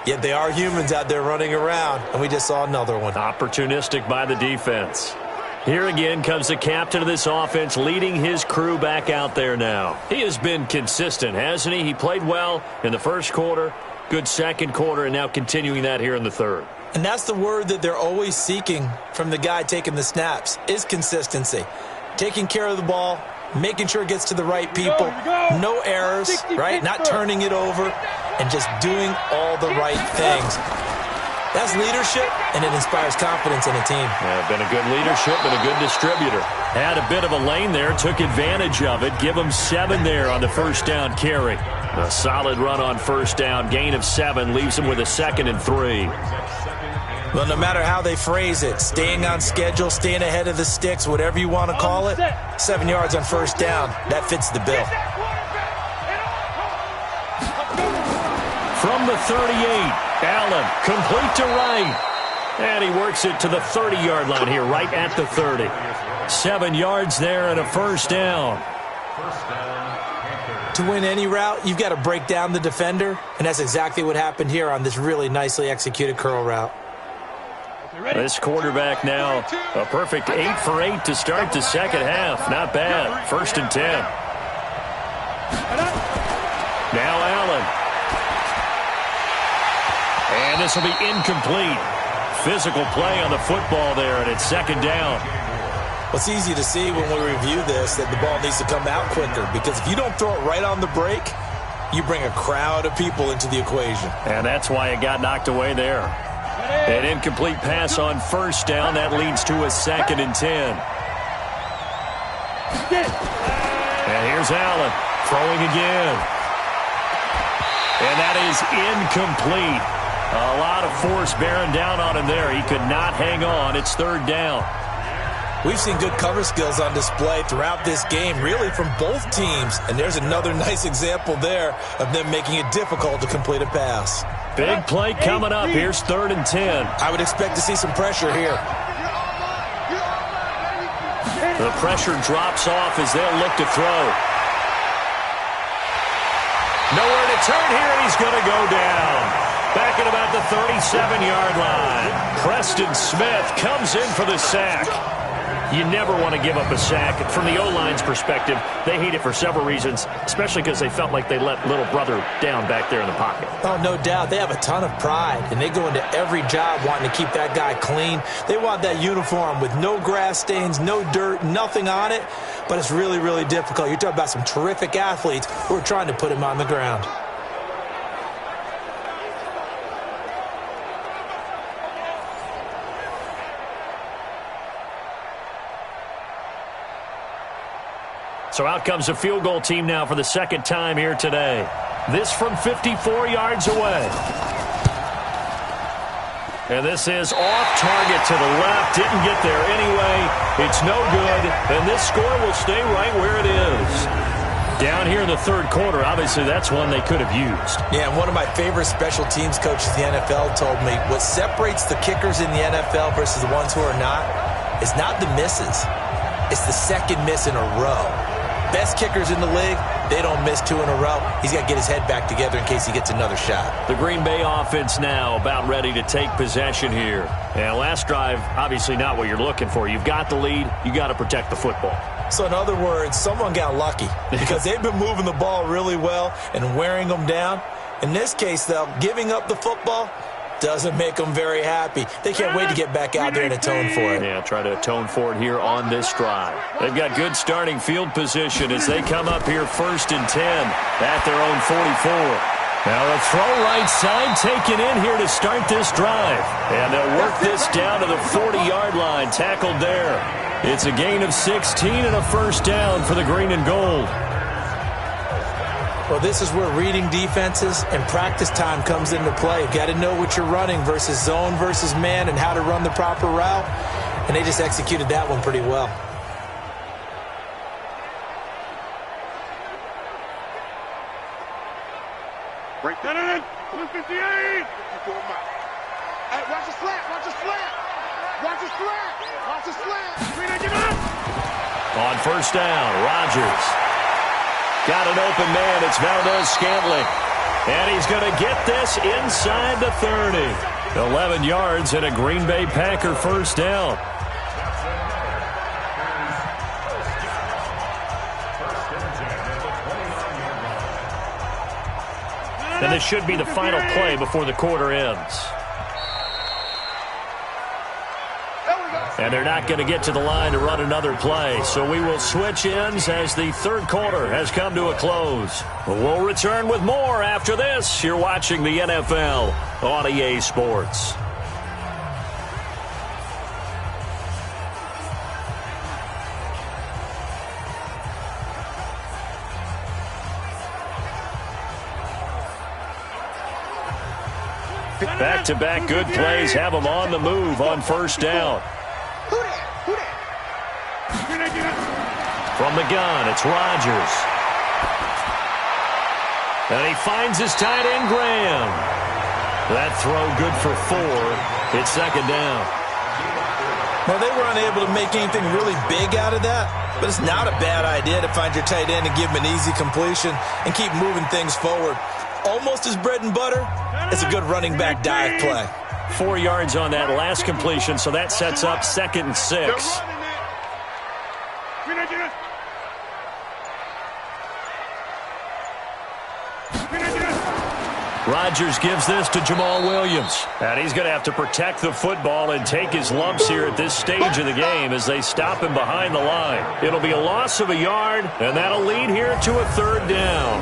Yet they are humans out there running around, and we just saw another one. Opportunistic by the defense. Here again comes the captain of this offense leading his crew back out there now. He has been consistent, hasn't he? He played well in the 1st quarter, good 2nd quarter, and now continuing that here in the 3rd. And that's the word that they're always seeking from the guy taking the snaps, is consistency. Taking care of the ball, making sure it gets to the right people, no errors, right? Not turning it over, and just doing all the right things. That's leadership, and it inspires confidence in a team. Yeah, been a good leadership and a good distributor. Had a bit of a lane there, took advantage of it. Give him 7 there on the 1st down carry. A solid run on 1st down, gain of 7, leaves him with a 2nd and 3. Well, no matter how they phrase it, staying on schedule, staying ahead of the sticks, whatever you want to call it, 7 yards on 1st down, that fits the bill. From the 38, Allen, complete to right. And he works it to the 30-yard line here, right at the 30. 7 yards there and a first down. To win any route, you've got to break down the defender, and that's exactly what happened here on this really nicely executed curl route. This quarterback now, a perfect 8 for 8 to start the second half. Not bad. 1st and 10. Now Allen. And this will be incomplete. Physical play on the football there, and it's 2nd down. Well, it's easy to see when we review this that the ball needs to come out quicker, because if you don't throw it right on the break, you bring a crowd of people into the equation. And that's why it got knocked away there. An incomplete pass on 1st down. That leads to a 2nd and 10. And here's Allen throwing again. And that is incomplete. A lot of force bearing down on him there. He could not hang on. It's 3rd down. We've seen good cover skills on display throughout this game, really from both teams. And there's another nice example there of them making it difficult to complete a pass. Big play coming up. Here's 3rd and 10. I would expect to see some pressure here. The pressure drops off as they'll look to throw. Nowhere to turn here, and he's going to go down. Back at about the 37-yard line. Preston Smith comes in for the sack. You never want to give up a sack. From the O-line's perspective, they hate it for several reasons, especially because they felt like they let little brother down back there in the pocket. Oh, no doubt. They have a ton of pride, and they go into every job wanting to keep that guy clean. They want that uniform with no grass stains, no dirt, nothing on it, but it's really, really difficult. You're talking about some terrific athletes who are trying to put him on the ground. So out comes the field goal team now for the 2nd time here today. This from 54 yards away. And this is off target to the left. Didn't get there anyway. It's no good. And this score will stay right where it is. Down here in the 3rd quarter, obviously that's one they could have used. Yeah, and one of my favorite special teams coaches in the NFL told me what separates the kickers in the NFL versus the ones who are not is not the misses. It's the 2nd miss in a row. Best kickers in the league, they don't miss 2 in a row. He's got to get his head back together in case he gets another shot. The Green Bay offense now about ready to take possession here. And last drive, obviously not what you're looking for. You've got the lead. You got to protect the football. So in other words, someone got lucky because they've been moving the ball really well and wearing them down. In this case, though, giving up the football doesn't make them very happy. They can't wait to get back out there and atone for it. Yeah, try to atone for it here on this drive. They've got good starting field position as they come up here 1st and 10 at their own 44. Now a throw right side taken in here to start this drive. And they'll work this down to the 40-yard line, tackled there. It's a gain of 16 and a 1st down for the green and gold. Well, this is where reading defenses and practice time comes into play. You've got to know what you're running versus zone versus man and how to run the proper route. And they just executed that one pretty well. Break that in. 258. 54 miles. Hey, watch the slant. Watch the slant. Watch the slant. Watch the slant. Give it up. On 1st down, Rodgers. Got an open man. It's Valdez-Scantling. And he's going to get this inside the 30. 11 yards and a Green Bay Packer 1st down. And this should be the final play before the quarter ends. And they're not going to get to the line to run another play. So we will switch ends as the 3rd quarter has come to a close. We'll return with more after this. You're watching the NFL on EA Sports. Back-to-back good plays have them on the move on 1st down. From the gun, it's Rodgers. And he finds his tight end, Graham. That throw good for 4. It's second down. Well, they were unable to make anything really big out of that, but it's not a bad idea to find your tight end and give him an easy completion and keep moving things forward. Almost as bread and butter, it's a good running back dive play. 4 yards on that last completion, so that sets up 2nd and 6. Rodgers gives this to Jamal Williams. And he's going to have to protect the football and take his lumps here at this stage of the game as they stop him behind the line. It'll be a loss of a yard, and that'll lead here to a 3rd down.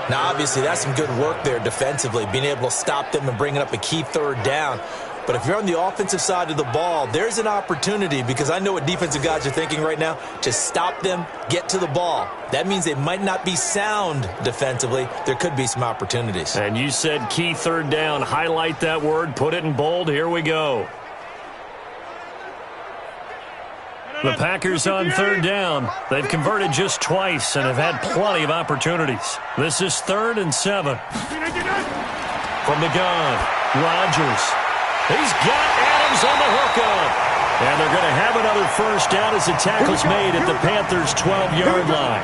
Now, obviously, that's some good work there defensively, being able to stop them and bringing up a key 3rd down. But if you're on the offensive side of the ball, there's an opportunity, because I know what defensive guys are thinking right now, to stop them, get to the ball. That means they might not be sound defensively. There could be some opportunities. And you said key 3rd down. Highlight that word. Put it in bold. Here we go. The Packers on 3rd down. They've converted just twice and have had plenty of opportunities. This is 3rd and 7. From the gun, Rodgers. He's got Adams on the hookup. And they're going to have another 1st down as the tackle's made at the Panthers' 12-yard line.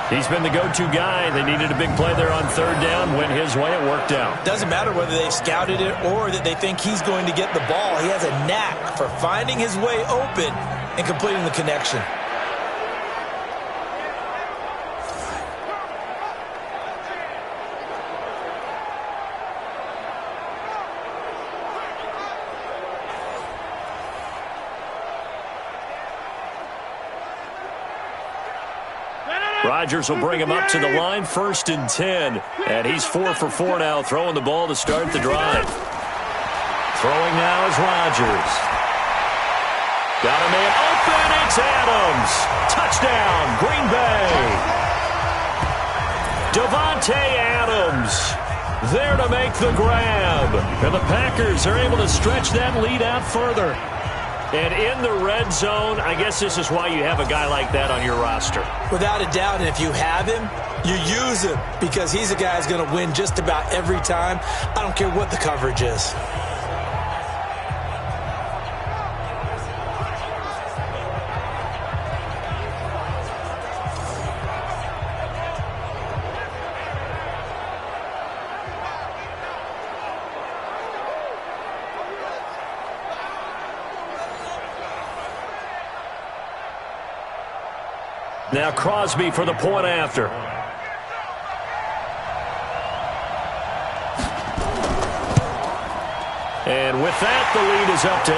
He's been the go-to guy. They needed a big play there on 3rd down. Went his way. It worked out. Doesn't matter whether they've scouted it or that they think he's going to get the ball. He has a knack for finding his way open and completing the connection. Rodgers will bring him up to the line, 1st and 10. And he's 4 for 4 now, throwing the ball to start the drive. Throwing now is Rodgers. Got a man open, it's Adams. Touchdown, Green Bay. Davante Adams there to make the grab. And the Packers are able to stretch that lead out further. And in the red zone, I guess this is why you have a guy like that on your roster. Without a doubt, and if you have him, you use him, because he's a guy who's going to win just about every time. I don't care what the coverage is. Now Crosby for the point after. And with that, the lead is up to 8.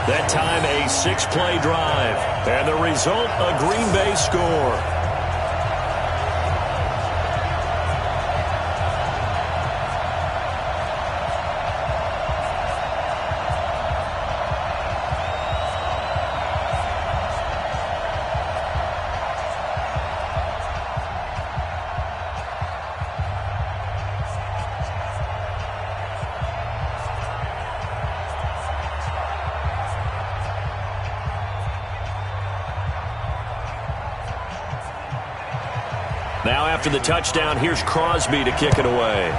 That time a 6-play drive. And the result, a Green Bay score. Now after the touchdown, here's Crosby to kick it away.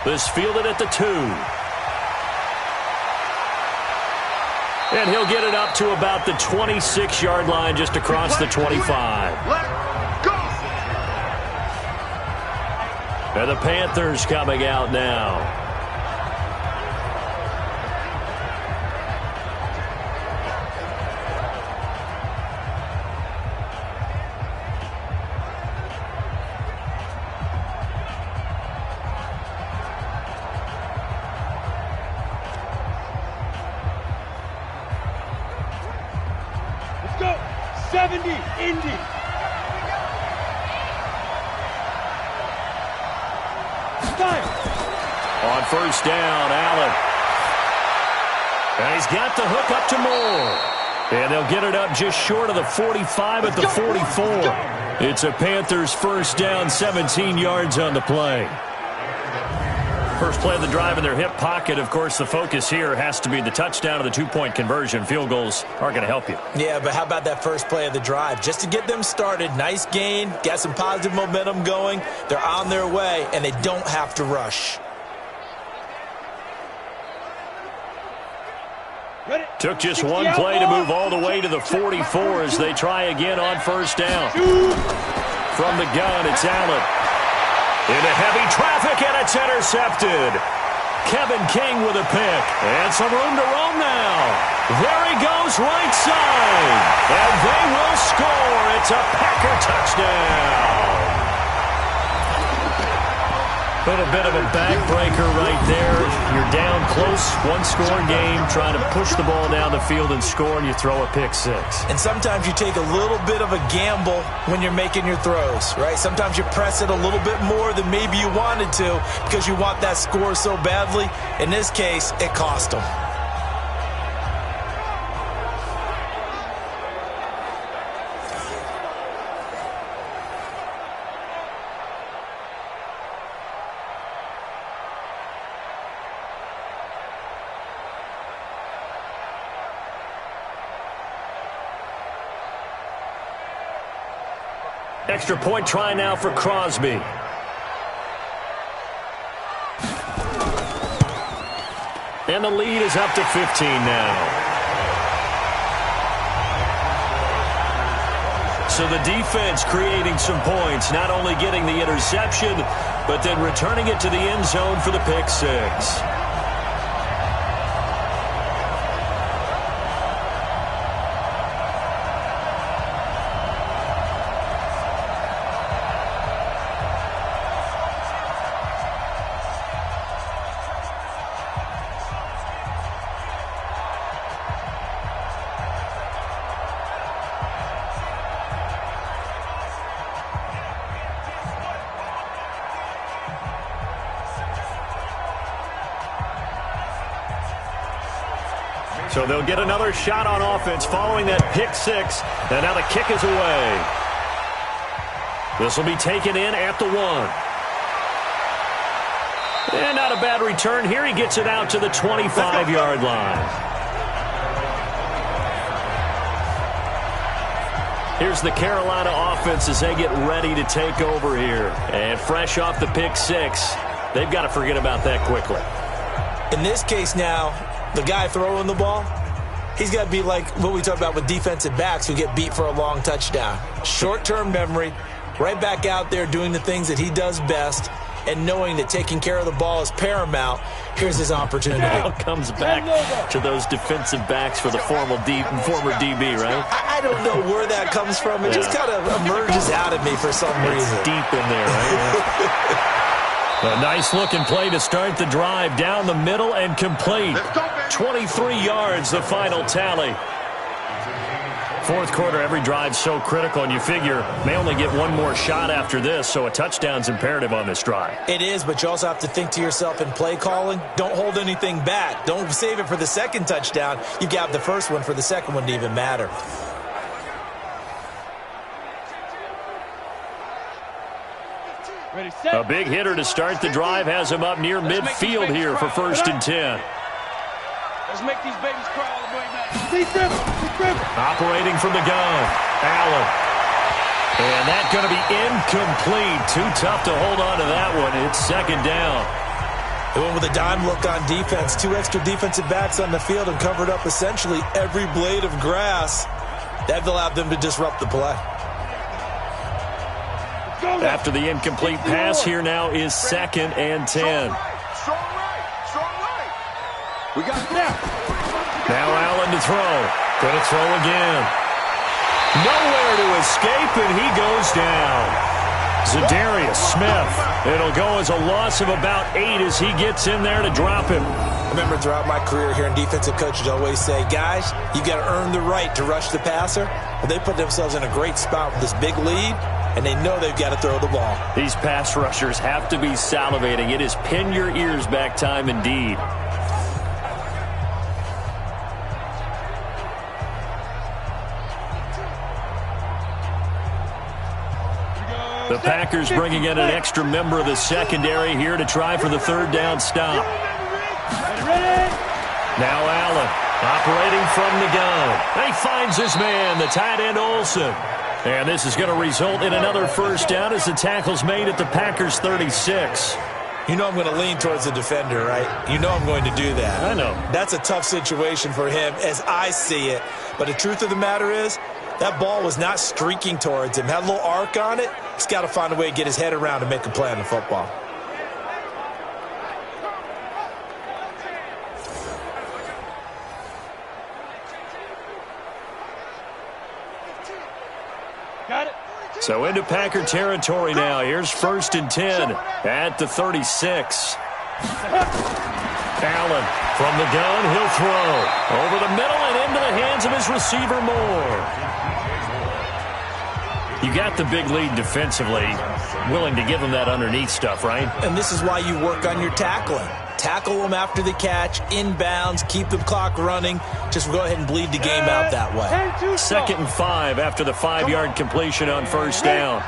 This fielded at the 2. And he'll get it up to about the 26-yard line, just across the 25. Let's go! And the Panthers coming out now. Let's go! 70, Indy! On 1st down, Allen. And he's got the hook up to Moore. And they'll get it up just short of the 45 at the 44. It's a Panthers 1st down, 17 yards on the play. First play of the drive in their hip pocket. Of course, the focus here has to be the touchdown of the two-point conversion. Field goals aren't going to help you. Yeah, but how about that first play of the drive? Just to get them started, nice gain, got some positive momentum going. They're on their way, and they don't have to rush. Took just one play to move all the way to the 44 as they try again on first down. From the gun, it's Allen. Into heavy traffic, and it's intercepted. Kevin King with a pick. And some room to roam now. There he goes, right side. And they will score. It's a Packer touchdown. A little bit of a backbreaker right there. You're down close, one-score game, trying to push the ball down the field and score, and you throw a pick six. And sometimes you take a little bit of a gamble when you're making your throws, right? Sometimes you press it a little bit more than maybe you wanted to because you want that score so badly. In this case, it cost them. Extra point try now for Crosby. And the lead is up to 15 now. So the defense creating some points, not only getting the interception, but then returning it to the end zone for the pick six. So they'll get another shot on offense following that pick six. And now the kick is away. This will be taken in at the 1. And not a bad return here. He gets it out to the 25-yard line. Here's the Carolina offense as they get ready to take over here. And fresh off the pick six, they've got to forget about that quickly. In this case now, the guy throwing the ball, he's got to be like what we talk about with defensive backs who get beat for a long touchdown. Short-term memory, right back out there doing the things that he does best, and knowing that taking care of the ball is paramount. Here's his opportunity. Now comes back to those defensive backs for the former DB, right? I don't know where that comes from. It just kind of emerges out of me for some reason. Deep in there, right? A nice-looking play to start the drive down the middle and complete. 23 yards, the final tally. Fourth quarter, every drive's so critical, and you figure may only get one more shot after this, so a touchdown's imperative on this drive. It is, but you also have to think to yourself in play calling, don't hold anything back. Don't save it for the second touchdown. You've got the first one for the second one to even matter. A big hitter to start the drive has him up near midfield here for 1st and 10. Let's make these babies cry all the way back. Operating from the gun, Allen. And that's going to be incomplete. Too tough to hold on to that one. It's second down. They went with a dime look on defense. 2 extra defensive backs on the field and covered up essentially every blade of grass. That allowed them to disrupt the play. After the incomplete pass, here now is 2nd and 10. Strong right. We got it now. Now Allen to throw. Going to throw again. Nowhere to escape, and he goes down. Zadarius Smith. It'll go as a loss of about 8 as he gets in there to drop him. I remember throughout my career here in defensive coaches always say, guys, you got to earn the right to rush the passer. Well, they put themselves in a great spot with this big lead, and they know they've got to throw the ball. These pass rushers have to be salivating. It is pin your ears back time indeed. The Packers bringing in an extra member of the secondary here to try for the third down stop. Now Allen operating from the gun. And he finds his man, the tight end Olsen. And this is going to result in another first down as the tackle's made at the Packers' 36. You know I'm going to lean towards the defender, right? You know I'm going to do that. I know. That's a tough situation for him as I see it. But the truth of the matter is, that ball was not streaking towards him. Had a little arc on it. He's got to find a way to get his head around and make a play on the football. Got it. So into Packer territory now. Here's 1st and 10 at the 36. Allen from the gun. He'll throw over the middle and into the hands of his receiver Moore. You got the big lead defensively. Willing to give him that underneath stuff, right? And this is why you work on your tackling. Tackle them after the catch, inbounds, keep the clock running. Just go ahead and bleed the game out that way. 2nd and 5 after the 5-yard completion on first down.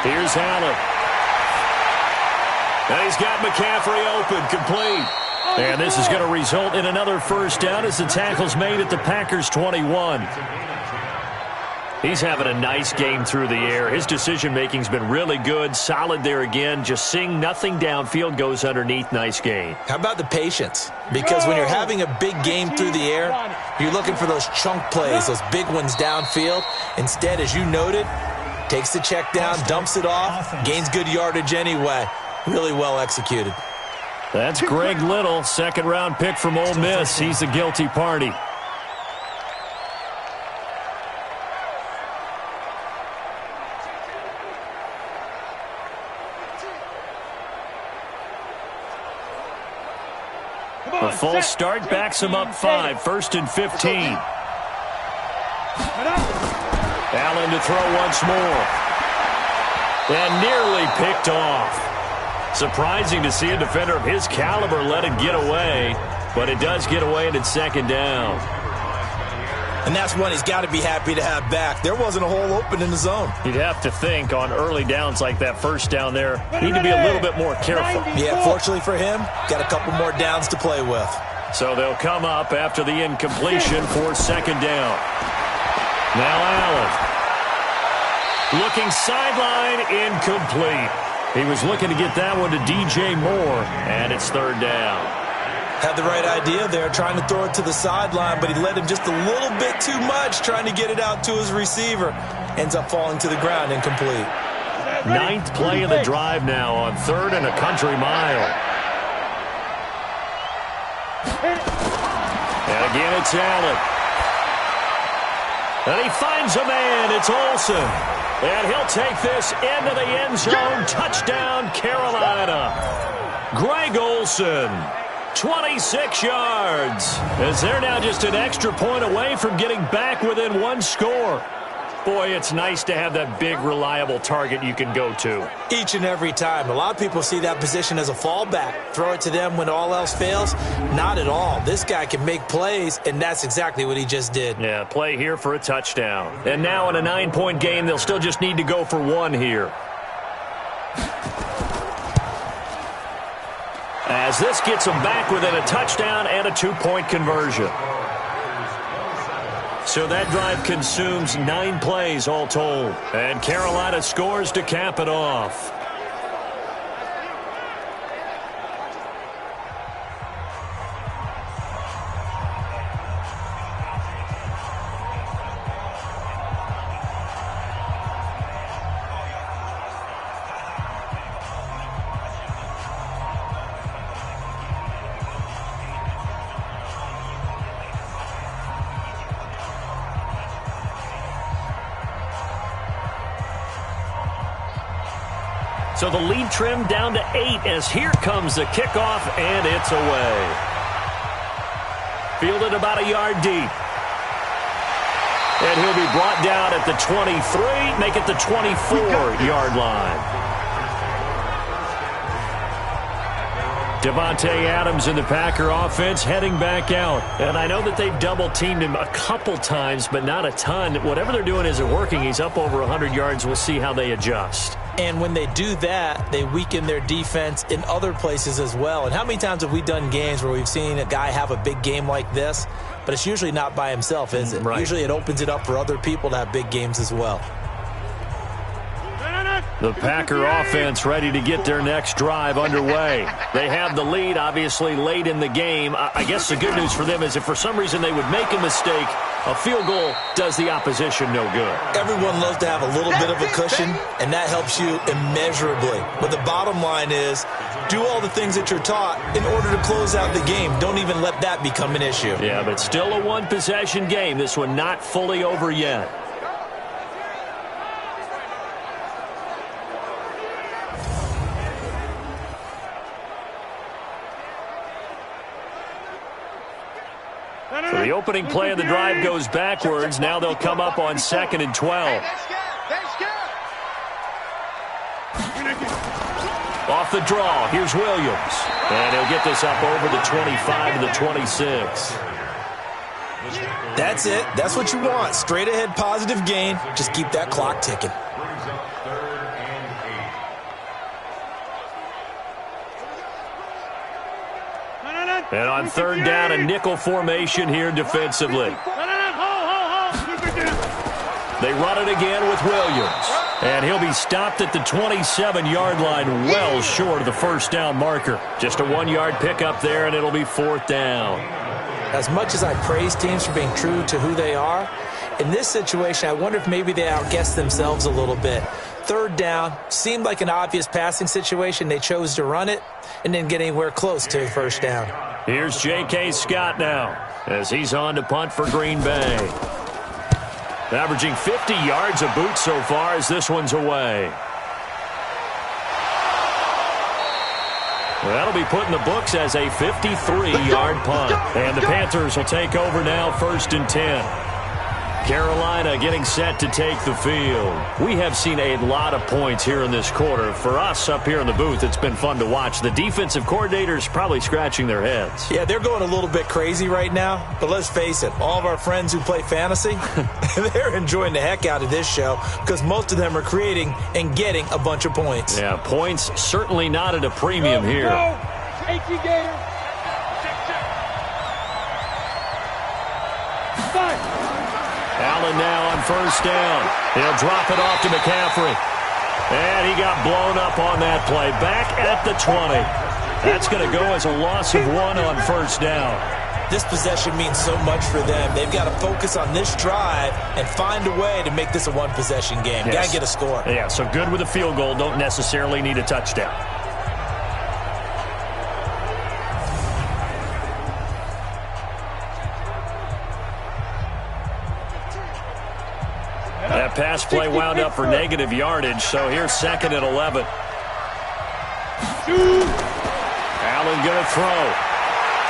Here's Allen. And he's got McCaffrey open, complete. And this is going to result in another first down as the tackle's made at the Packers' 21. He's having a nice game through the air. His decision-making's been really good, solid there again. Just seeing nothing downfield goes underneath. Nice gain. How about the patience? Because when you're having a big game through the air, you're looking for those chunk plays, those big ones downfield. Instead, as you noted, takes the check down, dumps it off, gains good yardage anyway. Really well executed. That's Greg Little, 2nd-round pick from Ole Miss. He's the guilty party. A false start backs him up 5. 1st and 15. Allen to throw once more. And nearly picked off. Surprising to see a defender of his caliber let it get away. But it does get away and it's 2nd down. And that's one he's got to be happy to have back. There wasn't a hole open in the zone. You'd have to think on early downs like that first down there, need to be a little bit more careful. Yeah, fortunately for him, got a couple more downs to play with. So they'll come up after the incompletion for 2nd down. Now Allen. Looking sideline, incomplete. He was looking to get that one to DJ Moore, and it's 3rd down. Had the right idea there, trying to throw it to the sideline, but he led him just a little bit too much, trying to get it out to his receiver. Ends up falling to the ground, incomplete. 9th play of the drive now on 3rd and a country mile. And again, it's Allen. And he finds a man. It's Olsen. And he'll take this into the end zone. Touchdown, Carolina. Greg Olsen. 26 yards, as they're now just an extra point away from getting back within 1 score. Boy, it's nice to have that big, reliable target you can go to. Each and every time. A lot of people see that position as a fallback. Throw it to them when all else fails. Not at all. This guy can make plays, and that's exactly what he just did. Yeah, play here for a touchdown. And now in a 9-point game, they'll still just need to go for 1 here. As this gets them back within a touchdown and a 2-point conversion. So that drive consumes 9 plays all told. And Carolina scores to cap it off. So the lead trimmed down to 8 as here comes the kickoff, and it's away. Fielded about a yard deep. And he'll be brought down at the 23, make it the 24-yard line. Devontae Adams and the Packer offense heading back out. And I know that they've double-teamed him a couple times, but not a ton. Whatever they're doing isn't working. He's up over 100 yards. We'll see how they adjust. And when they do that, they weaken their defense in other places as well. And how many times have we done games where we've seen a guy have a big game like this, but it's usually not by himself, is it? Right. Usually it opens it up for other people to have big games as well. The Packer offense ready to get their next drive underway. They have the lead, obviously, late in the game. I guess the good news for them is if for some reason they would make a mistake, a field goal does the opposition no good. Everyone loves to have a little bit of a cushion, and that helps you immeasurably. But the bottom line is, do all the things that you're taught in order to close out the game. Don't even let that become an issue. Yeah, but still a one-possession game. This one not fully over yet. So the opening play of the drive goes backwards. Now they'll come up on 2nd and 12. Off the draw, here's Williams. And he'll get this up over the 25 to the 26. That's it. That's what you want. Straight ahead positive gain. Just keep that clock ticking. And on 3rd down, a nickel formation here defensively. They run it again with Williams. And he'll be stopped at the 27-yard line, well short of the first down marker. Just a 1-yard pickup there, and it'll be 4th down. As much as I praise teams for being true to who they are, in this situation, I wonder if maybe they outguessed themselves a little bit. 3rd down, seemed like an obvious passing situation. They chose to run it and didn't get anywhere close to 1st down. Here's J.K. Scott now as he's on to punt for Green Bay. Averaging 50 yards a boot so far as this one's away. That'll be put in the books as a 53-yard punt. And the Panthers will take over now, 1st and 10. Carolina getting set to take the field. We have seen a lot of points here in this quarter. For us up here in the booth, it's been fun to watch. The defensive coordinators probably scratching their heads. Yeah, they're going a little bit crazy right now. But let's face it, all of our friends who play fantasy, they're enjoying the heck out of this show because most of them are creating and getting a bunch of points. Yeah, points certainly not at a premium here. Allen now on 1st down. He'll drop it off to McCaffrey. And he got blown up on that play. Back at the 20. That's going to go as a loss of 1 on 1st down. This possession means so much for them. They've got to focus on this drive and find a way to make this a one-possession game. Yes. Got to get a score. Yeah, so good with a field goal. Don't necessarily need a touchdown. That pass play wound up for negative yardage, so here's 2nd and 11. Allen going to throw.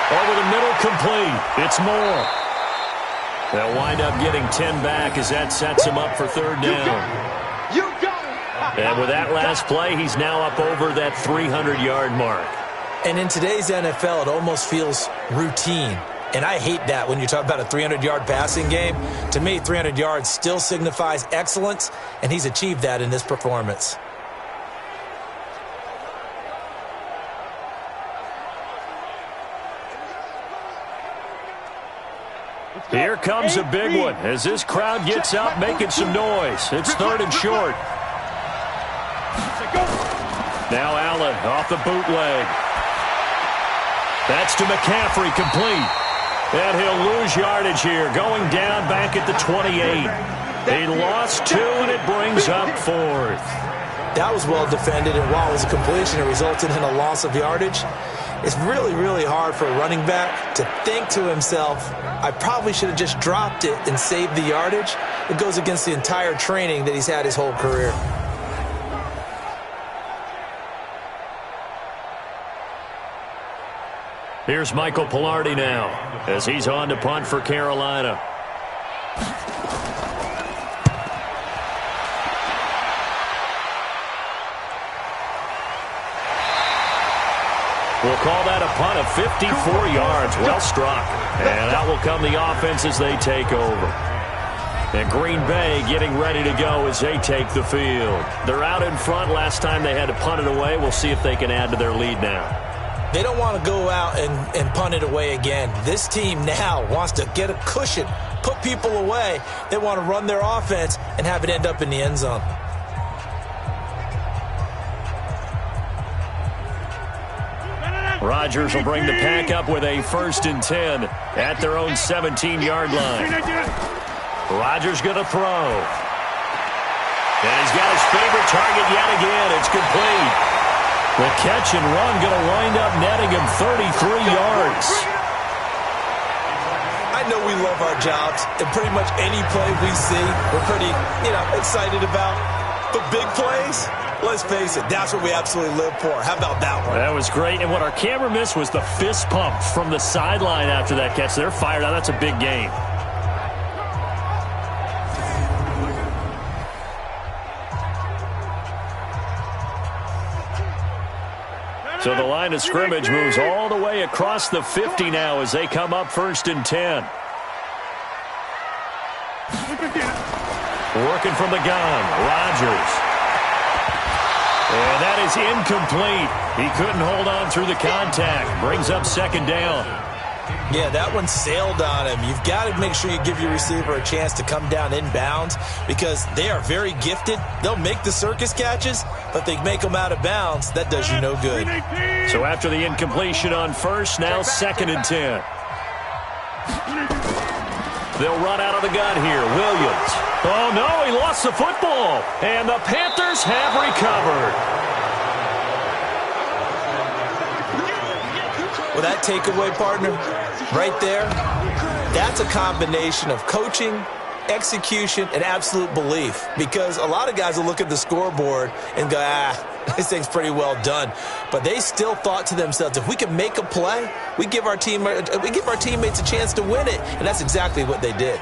Over the middle, complete. It's Moore. They'll wind up getting 10 back as that sets him up for 3rd down. And with that last play, he's now up over that 300-yard mark. And in today's NFL, it almost feels routine. And I hate that when you talk about a 300-yard passing game. To me, 300 yards still signifies excellence, and he's achieved that in this performance. Here comes a big one as this crowd gets up making some noise. It's 3rd and short. Now Allen off the bootleg. That's to McCaffrey, complete. And he'll lose yardage here, going down back at the 28. They lost 2, and it brings up 4th. That was well defended, and while it was a completion, it resulted in a loss of yardage. It's really, really hard for a running back to think to himself, I probably should have just dropped it and saved the yardage. It goes against the entire training that he's had his whole career. Here's Michael Pilardi now as he's on to punt for Carolina. We'll call that a punt of 54 yards. Well struck. And out will come the offense as they take over. And Green Bay getting ready to go as they take the field. They're out in front. Last time they had to punt it away. We'll see if they can add to their lead now. They don't want to go out and punt it away again. This team now wants to get a cushion, put people away. They want to run their offense and have it end up in the end zone. Rodgers will bring the pack up with a 1st and 10 at their own 17-yard line. Rodgers going to throw. And he's got his favorite target yet again. It's complete. The catch and run going to wind up netting him 33 yards. I know we love our jobs, and pretty much any play we see, we're pretty, excited about. But big plays, let's face it, that's what we absolutely live for. How about that one? That was great, and what our camera missed was the fist pump from the sideline after that catch. They're fired out. That's a big game. So the line of scrimmage moves all the way across the 50 now as they come up 1st and 10. Working from the gun, Rodgers. And that is incomplete. He couldn't hold on through the contact. Brings up 2nd down. Yeah, that one sailed on him. You've got to make sure you give your receiver a chance to come down inbounds because they are very gifted. They'll make the circus catches, but they make them out of bounds. That does you no good. So after the incompletion on 1st, now 2nd and 10. They'll run out of the gun here. Williams. Oh, no, he lost the football. And the Panthers have recovered. Well, that takeaway, partner, right there, that's a combination of coaching, execution, and absolute belief. Because a lot of guys will look at the scoreboard and go, this thing's pretty well done. But they still thought to themselves, if we can make a play, we give our teammates a chance to win it. And that's exactly what they did.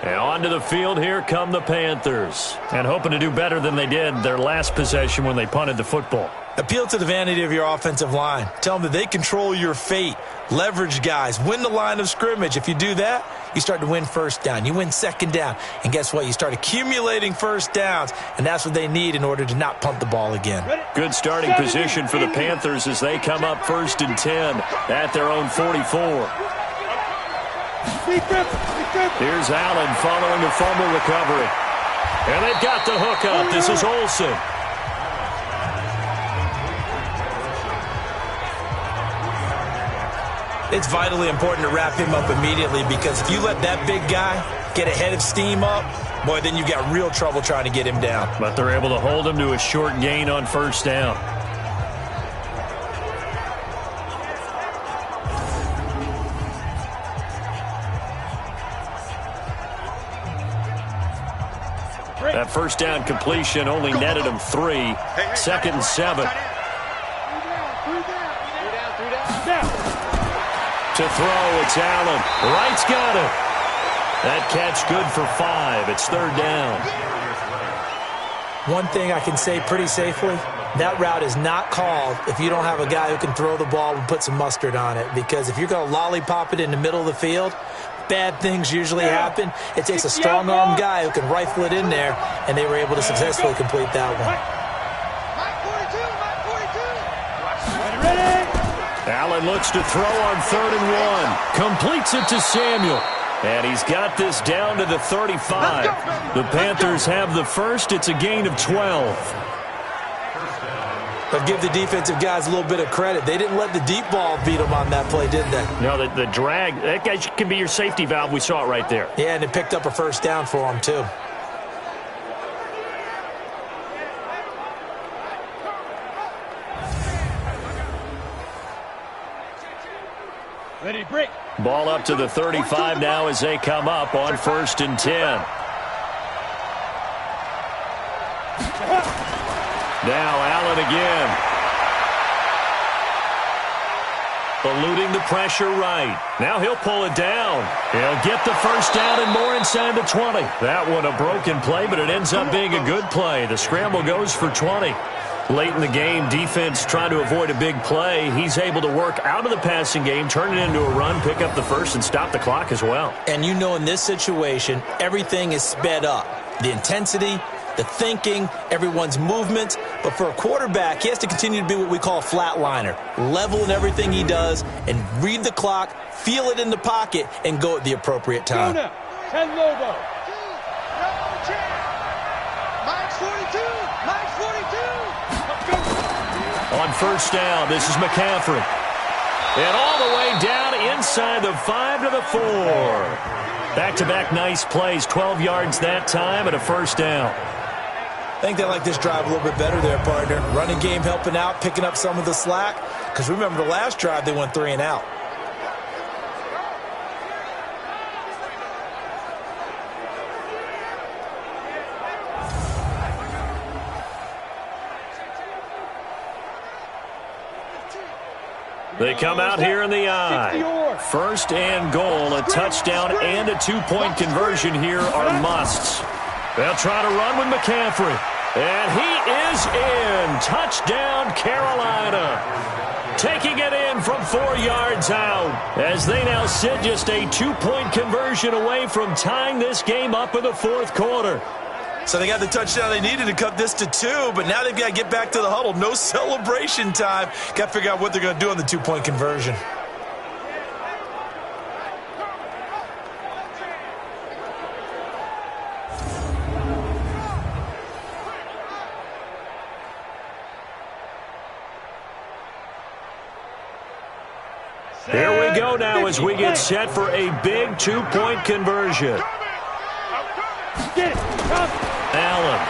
And onto the field, here come the Panthers. And hoping to do better than they did their last possession when they punted the football. Appeal to the vanity of your offensive line. Tell them that they control your fate. Leverage guys. Win the line of scrimmage. If you do that, you start to win 1st down. You win 2nd down. And guess what? You start accumulating 1st downs. And that's what they need in order to not punt the ball again. Good starting position for the Panthers as they come up 1st and 10 at their own 44. Here's Allen following the fumble recovery. And they've got the hook up. This is Olsen. It's vitally important to wrap him up immediately because if you let that big guy get a head of steam up, boy, then you've got real trouble trying to get him down. But they're able to hold him to a short gain on 1st down. That 1st down completion only netted him 3. 2nd and 7. To throw, it's Allen. Wright's got it. That catch good for 5. It's 3rd down. One thing I can say pretty safely, that route is not called if you don't have a guy who can throw the ball and put some mustard on it. Because if you're going to lollipop it in the middle of the field, bad things usually happen. It takes a strong-arm guy who can rifle it in there, and they were able to successfully complete that one. Allen looks to throw on 3rd and 1. Completes it to Samuel. And he's got this down to the 35. The Panthers have the 1st. It's a gain of 12. But give the defensive guys a little bit of credit. They didn't let the deep ball beat them on that play, did they? No, the drag, that guy can be your safety valve. We saw it right there. Yeah, and it picked up a 1st down for them, too. Ready, break. Ball up to the 35 now as they come up on 1st and 10. Now Allen again. Eluding the pressure right. Now he'll pull it down. He'll get the 1st down and more inside the 20. That one a broken play, but it ends up being a good play. The scramble goes for 20. Late in the game, defense trying to avoid a big play. He's able to work out of the passing game, turn it into a run, pick up the first, and stop the clock as well. And you know in this situation, everything is sped up. The intensity, the thinking, everyone's movement. But for a quarterback, he has to continue to be what we call a flatliner. Level in everything he does and read the clock, feel it in the pocket, and go at the appropriate time. Go now. 10 Lobo. Mike's 42. Mike's 42. On first down, this is McCaffrey. And all the way down inside the 5 to the 4. Back-to-back nice plays, 12 yards that time and a first down. I think they like this drive a little bit better there, partner. Running game helping out, picking up some of the slack. Because remember the last drive, they went 3 and out. They come out here in the eye. First and goal, a touchdown and a 2-point conversion here are musts. They'll try to run with McCaffrey. And he is in. Touchdown, Carolina. Taking it in from 4 yards out as they now sit just a 2-point conversion away from tying this game up in the fourth quarter. So they got the touchdown they needed to cut this to 2, but now they've got to get back to the huddle. No celebration time. Got to figure out what they're going to do on the 2-point conversion. Here we go now as we get set for a big 2-point conversion. Allen.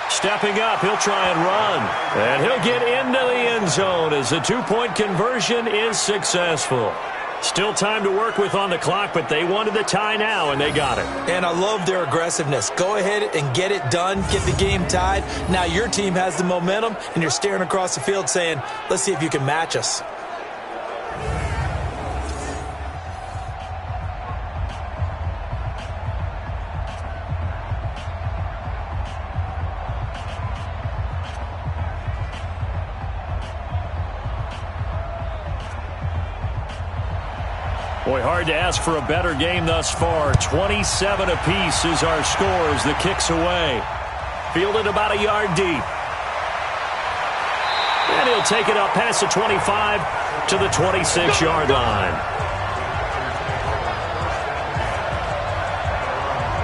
Stepping up, he'll try and run. And he'll get into the end zone as the 2-point conversion is successful. Still time to work with on the clock, but they wanted the tie now, and they got it. And I love their aggressiveness. Go ahead and get it done, get the game tied. Now your team has the momentum, and you're staring across the field saying, let's see if you can match us. Boy, hard to ask for a better game thus far. 27 apiece is our score as the kick's away. Fielded about a yard deep. And he'll take it up past the 25 to the 26-yard line.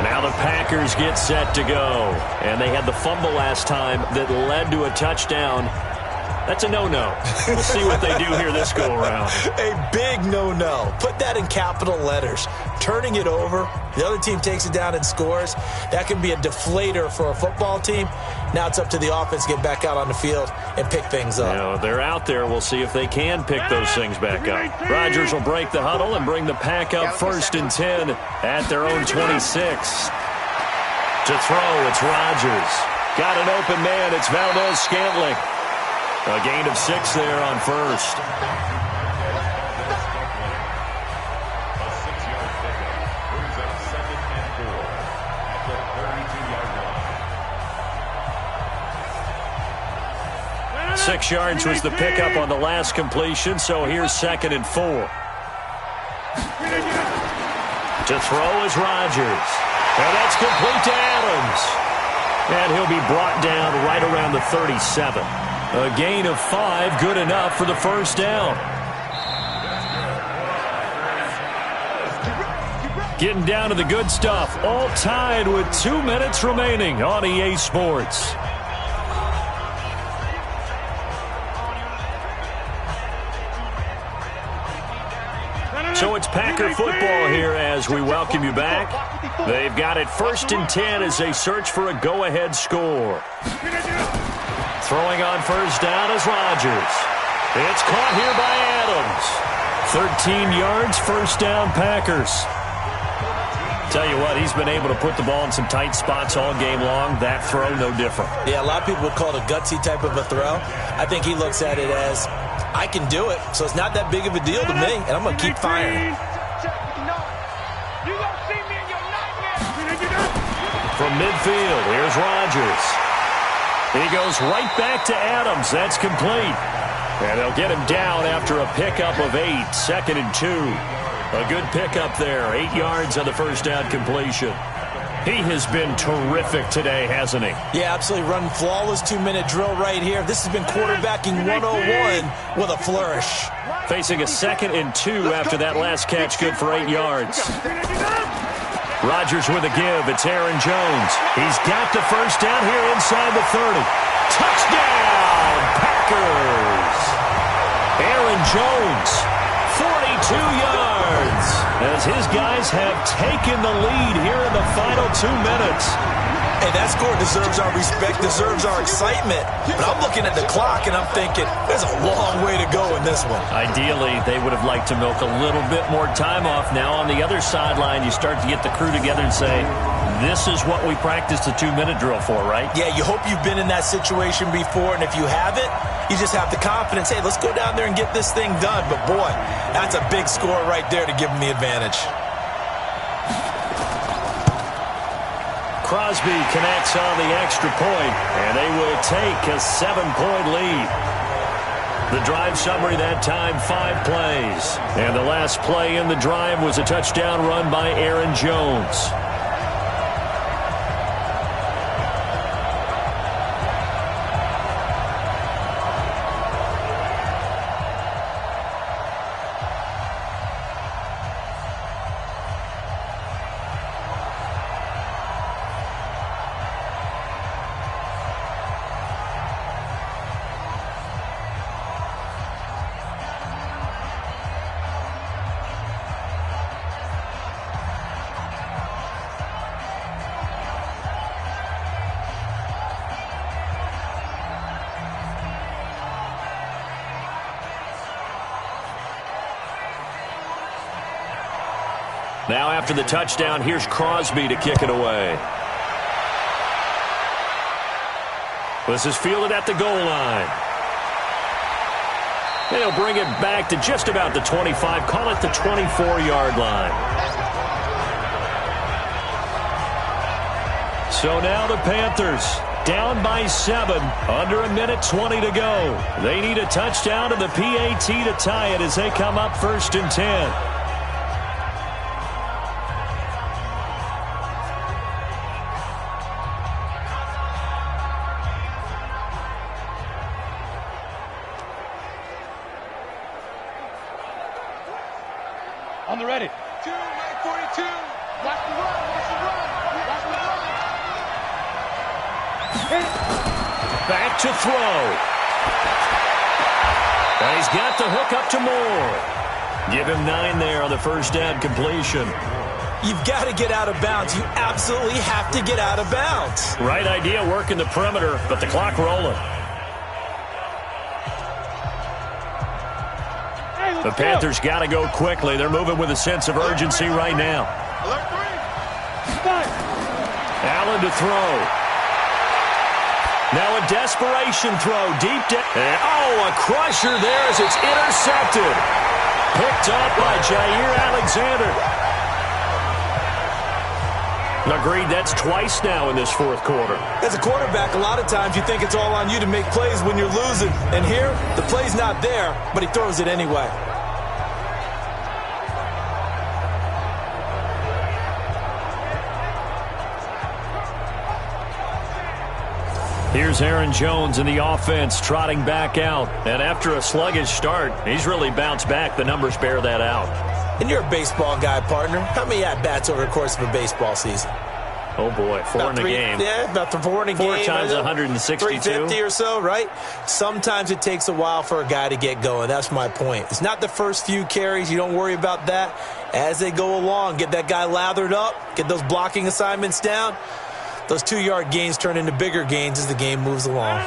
Now the Packers get set to go. And they had the fumble last time that led to a touchdown. That's a no-no. We'll see what they do here this go-around. A big no-no. Put that in capital letters. Turning it over, the other team takes it down and scores. That can be a deflator for a football team. Now it's up to the offense to get back out on the field and pick things up. You know, they're out there. We'll see if they can pick those things back up. Rodgers will break the huddle and bring the pack up 1st and 10 at their own 26. To throw, it's Rodgers. Got an open man. It's Valdez-Scantling. A gain of 6 there on first. Six yards was the pickup on the last completion, so here's 2nd and 4. To throw is Rodgers. And that's complete to Adams. And he'll be brought down right around the 37. A gain of 5, good enough for the first down. Getting down to the good stuff, all tied with 2 minutes remaining on EA Sports. So it's Packer football here as we welcome you back. They've got it 1st and 10 as they search for a go-ahead score. Throwing on first down is Rodgers. It's caught here by Adams. 13 yards, first down Packers. Tell you what, he's been able to put the ball in some tight spots all game long. That throw, no different. Yeah, a lot of people would call it a gutsy type of a throw. I think he looks at it as, I can do it, so it's not that big of a deal to me, and I'm going to keep firing. From midfield, here's Rodgers. He goes right back to Adams. That's complete. And they'll get him down after a pickup of 8, 2nd and 2. A good pickup there, 8 yards on the first down completion. He has been terrific today, hasn't he? Yeah, absolutely. Running flawless 2-minute drill right here. This has been quarterbacking 101 with a flourish. Facing a 2nd and 2 after that last catch, good for 8 yards. Rodgers with a give. It's Aaron Jones. He's got the first down here inside the 30. Touchdown, Packers! Aaron Jones, 42 yards, as his guys have taken the lead here in the final 2 minutes. Hey, that score deserves our respect, deserves our excitement. But I'm looking at the clock, and I'm thinking, there's a long way to go in this one. Ideally, they would have liked to milk a little bit more time off. Now, on the other sideline, you start to get the crew together and say, this is what we practiced the 2-minute drill for, right? Yeah, you hope you've been in that situation before, and if you haven't, you just have the confidence, hey, let's go down there and get this thing done. But, boy, that's a big score right there to give them the advantage. Crosby connects on the extra point, and they will take a 7-point lead. The drive summary that time, 5 plays. And the last play in the drive was a touchdown run by Aaron Jones. Now after the touchdown, here's Crosby to kick it away. This is fielded at the goal line. They'll bring it back to just about the 25, call it the 24-yard line. So now the Panthers down by 7, under 1:20 to go. They need a touchdown and the PAT to tie it as they come up 1st and 10. On the ready. 2, right 42. Watch the run, watch the run, watch the run. Back to throw. And he's got the hook up to Moore. Give him 9 there on the first down completion. You've got to get out of bounds. You absolutely have to get out of bounds. Right idea, working the perimeter, but the clock rolling. The Panthers got to go quickly. They're moving with a sense of urgency right now. Allen to throw. Now a desperation throw deep down. Oh, a crusher there as it's intercepted. Picked up by Jair Alexander. Agreed, that's twice now in this 4th quarter. As a quarterback, a lot of times you think it's all on you to make plays when you're losing. And here, the play's not there, but he throws it anyway. Here's Aaron Jones in the offense trotting back out. And after a sluggish start, he's really bounced back. The numbers bear that out. And you're a baseball guy, partner. How many at-bats over the course of a baseball season? Oh, boy, 4 in a game. Yeah, about 4 in a game. 4 times 162. 350 or so, right? Sometimes it takes a while for a guy to get going. That's my point. It's not the first few carries. You don't worry about that. As they go along, get that guy lathered up, get those blocking assignments down. Those 2-yard gains turn into bigger gains as the game moves along.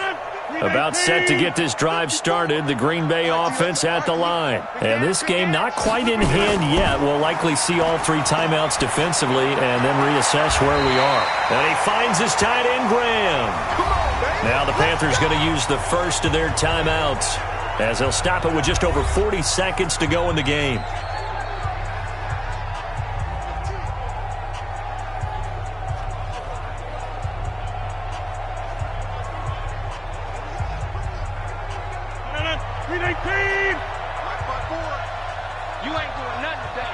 About set to get this drive started, the Green Bay offense at the line. And this game not quite in hand yet. We'll likely see all 3 timeouts defensively and then reassess where we are. And he finds his tight end, Graham. Now the Panthers going to use the first of their timeouts as they'll stop it with just over 40 seconds to go in the game. You ain't doing nothing today.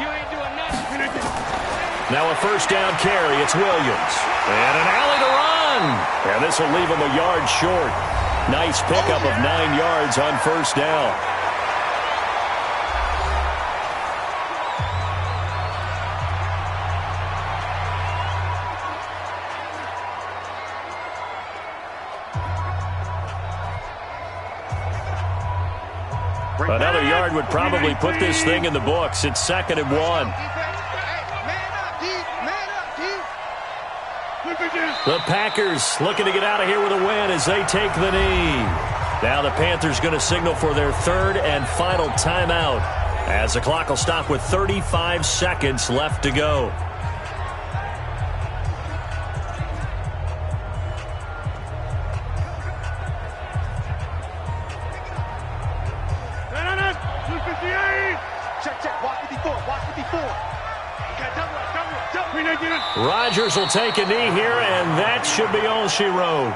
You ain't doing nothing. Now a first down carry. It's Williams. And an alley to run. And this will leave him a yard short. Nice pickup of 9 yards on first down. Another yard would probably put this thing in the books. It's 2nd and 1. The Packers looking to get out of here with a win as they take the knee. Now the Panthers going to signal for their 3rd and final timeout as the clock will stop with 35 seconds left to go. Rodgers will take a knee here, and that should be all she wrote.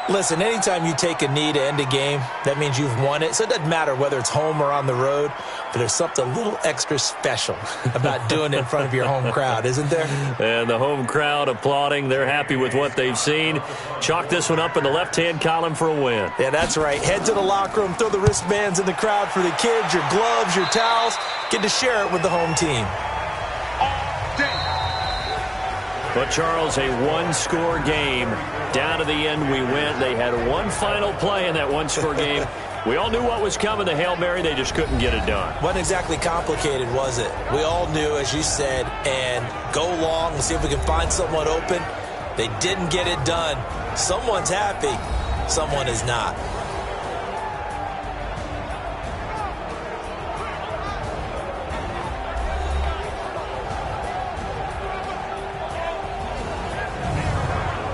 Listen, anytime you take a knee to end a game, that means you've won it. So it doesn't matter whether it's home or on the road, but there's something a little extra special about doing it in front of your home crowd, isn't there? And the home crowd applauding. They're happy with what they've seen. Chalk this one up in the left-hand column for a win. Yeah, that's right. Head to the locker room, throw the wristbands in the crowd for the kids, your gloves, your towels. Get to share it with the home team. But, Charles, a one-score game. Down to the end we went. They had one final play in that one-score game. We all knew what was coming, the Hail Mary. They just couldn't get it done. Wasn't exactly complicated, was it? We all knew, as you said, and go long and see if we can find someone open. They didn't get it done. Someone's happy. Someone is not.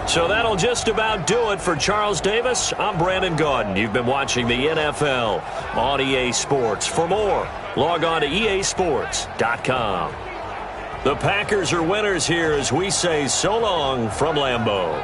So that'll just about do it for Charles Davis. I'm Brandon Gaudin. You've been watching the NFL on EA Sports. For more, log on to easports.com. The Packers are winners here as we say so long from Lambeau.